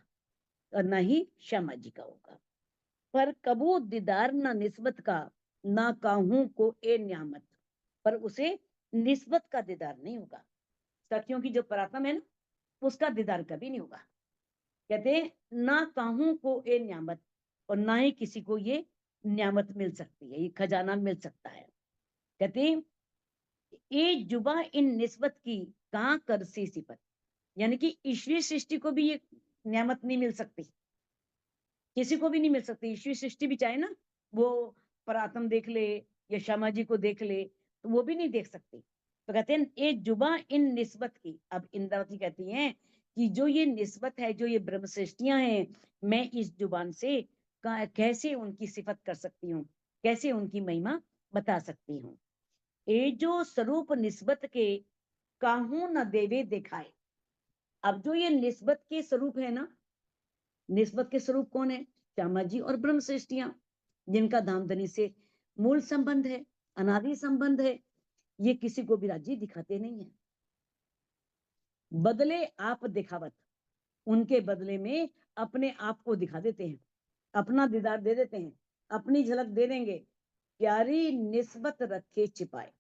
और न ही श्यामा जी का होगा। पर कबू दीदार न निस्बत का, ना काहू को ए न्यामत, पर उसे निस्बत का दीदार नहीं होगा। सखियों की जो परात्म है ना, उसका दीदार कभी नहीं होगा। कहते हैं ना काहू को ए न्यामत, और ना ही किसी को ये न्यामत मिल सकती है, ये खजाना मिल सकता है। कहते हैं ए जुबा इन निस्बत की कहाँ कर सी सिफत, यानी कि ईश्वरीय सृष्टि को भी ये न्यामत नहीं मिल सकती, किसी को भी नहीं मिल सकती। ईश्वरीय सृष्टि भी चाहे ना वो परात्म देख ले या श्यामा जी को देख ले, तो वो भी नहीं देख सकती। तो कहते हैं ए जुबा इन निस्बत की, अब इंद्रावती कहती हैं कि जो ये निस्बत है, जो ये ब्रह्म सृष्टियां हैं, मैं इस जुबान से कैसे उनकी सिफत कर सकती हूँ, कैसे उनकी महिमा बता सकती हूँ। ए जो स्वरूप निस्बत के काहू न देवे दिखाए। अब जो ये निस्बत के स्वरूप है ना, निस्बत के स्वरूप कौन है, श्यामा जी और ब्रह्म सृष्टियां, जिनका धामधनी से मूल संबंध है, अनादि संबंध है, ये किसी को भी राज्य दिखाते नहीं है। बदले आप दिखावत, उनके बदले में अपने आप को दिखा देते हैं, अपना दीदार दे देते हैं, अपनी झलक दे देंगे। प्यारी निस्बत रखे छिपाए,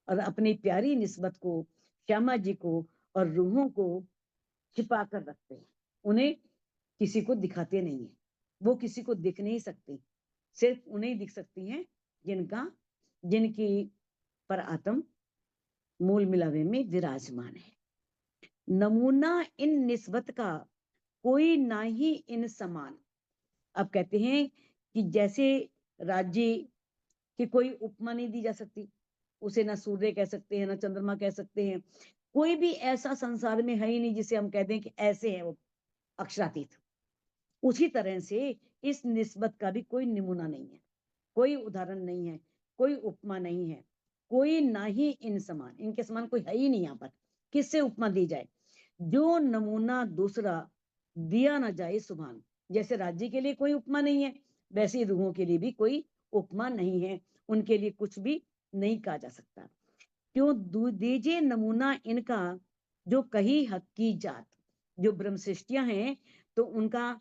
और अपनी प्यारी निस्बत को, श्यामा जी को और रूहों को छिपा कर रखते हैं, उन्हें किसी को दिखाते नहीं है, वो किसी को दिख नहीं सकती, सिर्फ उन्हें दिख सकती हैं जिनकी पर आत्म मूल मिलावे में विराजमान है। नमूना इन निस्बत का कोई ना ही इन समान। अब कहते हैं कि जैसे राज्य की कोई उपमा नहीं दी जा सकती, उसे ना सूर्य कह सकते हैं, ना चंद्रमा कह सकते हैं, कोई भी ऐसा संसार में है ही नहीं जिसे हम कह दें कि ऐसे है वो अक्षरातीत। उसी तरह से इस निस्बत का भी कोई नमूना नहीं है, कोई उदाहरण नहीं है, कोई उपमा नहीं है, कोई ना ही इन समान, इनके समान कोई है ही नहीं। यहाँ पर किससे उपमा दी जाए, जो नमूना दूसरा दिया ना जाए सुभान। जैसे राज्य के लिए कोई उपमा नहीं है, वैसे रूहों के लिए भी कोई उपमा नहीं है, उनके लिए कुछ भी नहीं कहा जा सकता। क्यों दीजिए नमूना इनका जो कही हक की जात, जो ब्रह्म सृष्टियां हैं, तो उनका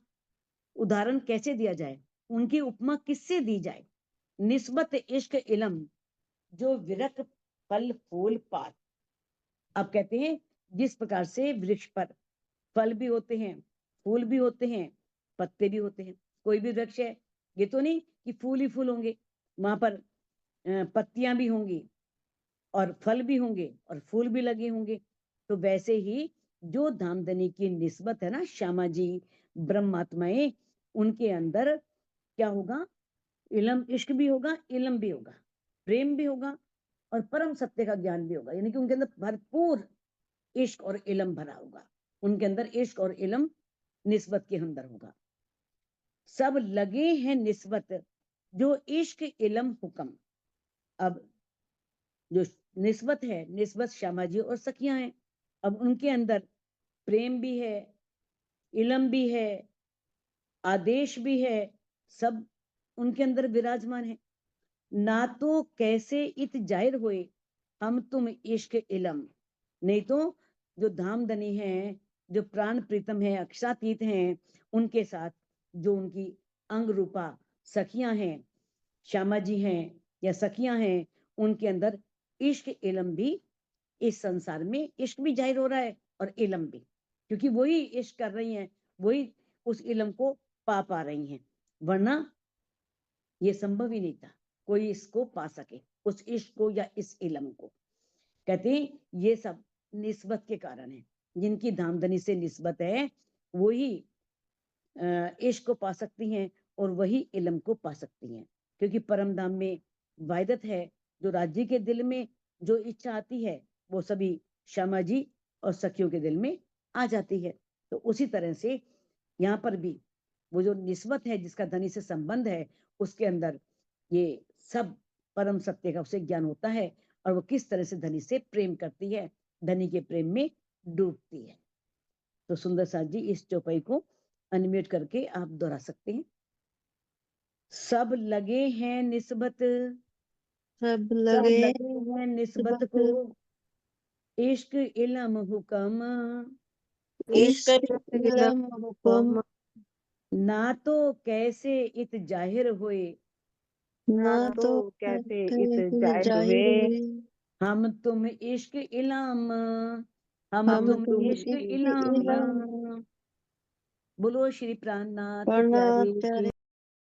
उदाहरण कैसे दिया जाए, उनकी उपमा किससे दी जाए। निस्बत इश्क इलम जो विरक फल फूल पात। अब कहते हैं जिस प्रकार से वृक्ष पर फल भी होते हैं, फूल भी होते हैं, पत्ते भी होते हैं। कोई भी वृक्ष है, ये तो नहीं कि फूल ही फूल होंगे, वहां पर पत्तियां भी होंगी और फल भी होंगे और फूल भी लगे होंगे। तो वैसे ही जो धामधनी की निस्बत है ना, श्यामा जी ब्रह्मात्माएं, उनके अंदर क्या होगा, इलम इश्क भी होगा, इलम भी होगा, प्रेम भी होगा और परम सत्य का ज्ञान भी होगा, यानी कि उनके अंदर भरपूर इश्क और इलम भरा होगा, उनके अंदर इश्क और इलम निस्बत के अंदर होगा। सब लगे हैं निस्बत जो इश्क इलम हुक्म। अब जो निस्बत है, निस्बत श्यामा जी और सखियां हैं, अब उनके अंदर प्रेम भी है, इलम भी है, आदेश भी है, सब उनके अंदर विराजमान है। ना तो कैसे इत जाहिर हुए हम तुम इश्क इलम, नहीं तो जो धामधनी है, जो प्राण प्रीतम है, अक्षातीत हैं, उनके साथ जो उनकी अंग रूपा सखियां हैं, श्यामा जी हैं या सखियां हैं, उनके अंदर इश्क इलम भी, इस संसार में इश्क भी जाहिर हो रहा है और इलम भी, क्योंकि वही इश्क कर रही हैं, वही उस इलम को पा रही हैं, वरना ये संभव ही नहीं था कोई इसको पा सके, उस इश्क को या इस इलम को। कहते हैं ये सब निस्बत के कारण है, जिनकी धामधनी से निस्बत है वही इश्क को पा सकती हैं और वही इलम को पा सकती हैं, क्योंकि परम धाम में वायदत है, जो राज्य के दिल में जो इच्छा आती है वो सभी श्यामा जी और सखियों के दिल में आ जाती है। तो उसी तरह से यहाँ पर भी वो जो निस्बत है, जिसका धनी से संबंध है, उसके अंदर ये सब परम सत्य का उसे ज्ञान होता है और वो किस तरह से धनी से प्रेम करती है, धनी के प्रेम में डूबती है। तो सुंदर साथ जी इस चौपाई को अनम्यूट करके आप दोहरा सकते हैं। सब लगे हैं निस्बत, सब सब लगे लगे हैं निस्बत को, इश्क इलम हुक्म, इश्क इलम हुक्म, ना तो कैसे इत जाहिर हुए ना तो कैसे इत जाहिर जाहिर हुए हुए हम तुम इश्क इलम, हम हम तुम तुम इश्क इश्क इलम। इलम। बोलो श्री प्राणनाथ प्रणाम प्यारे की।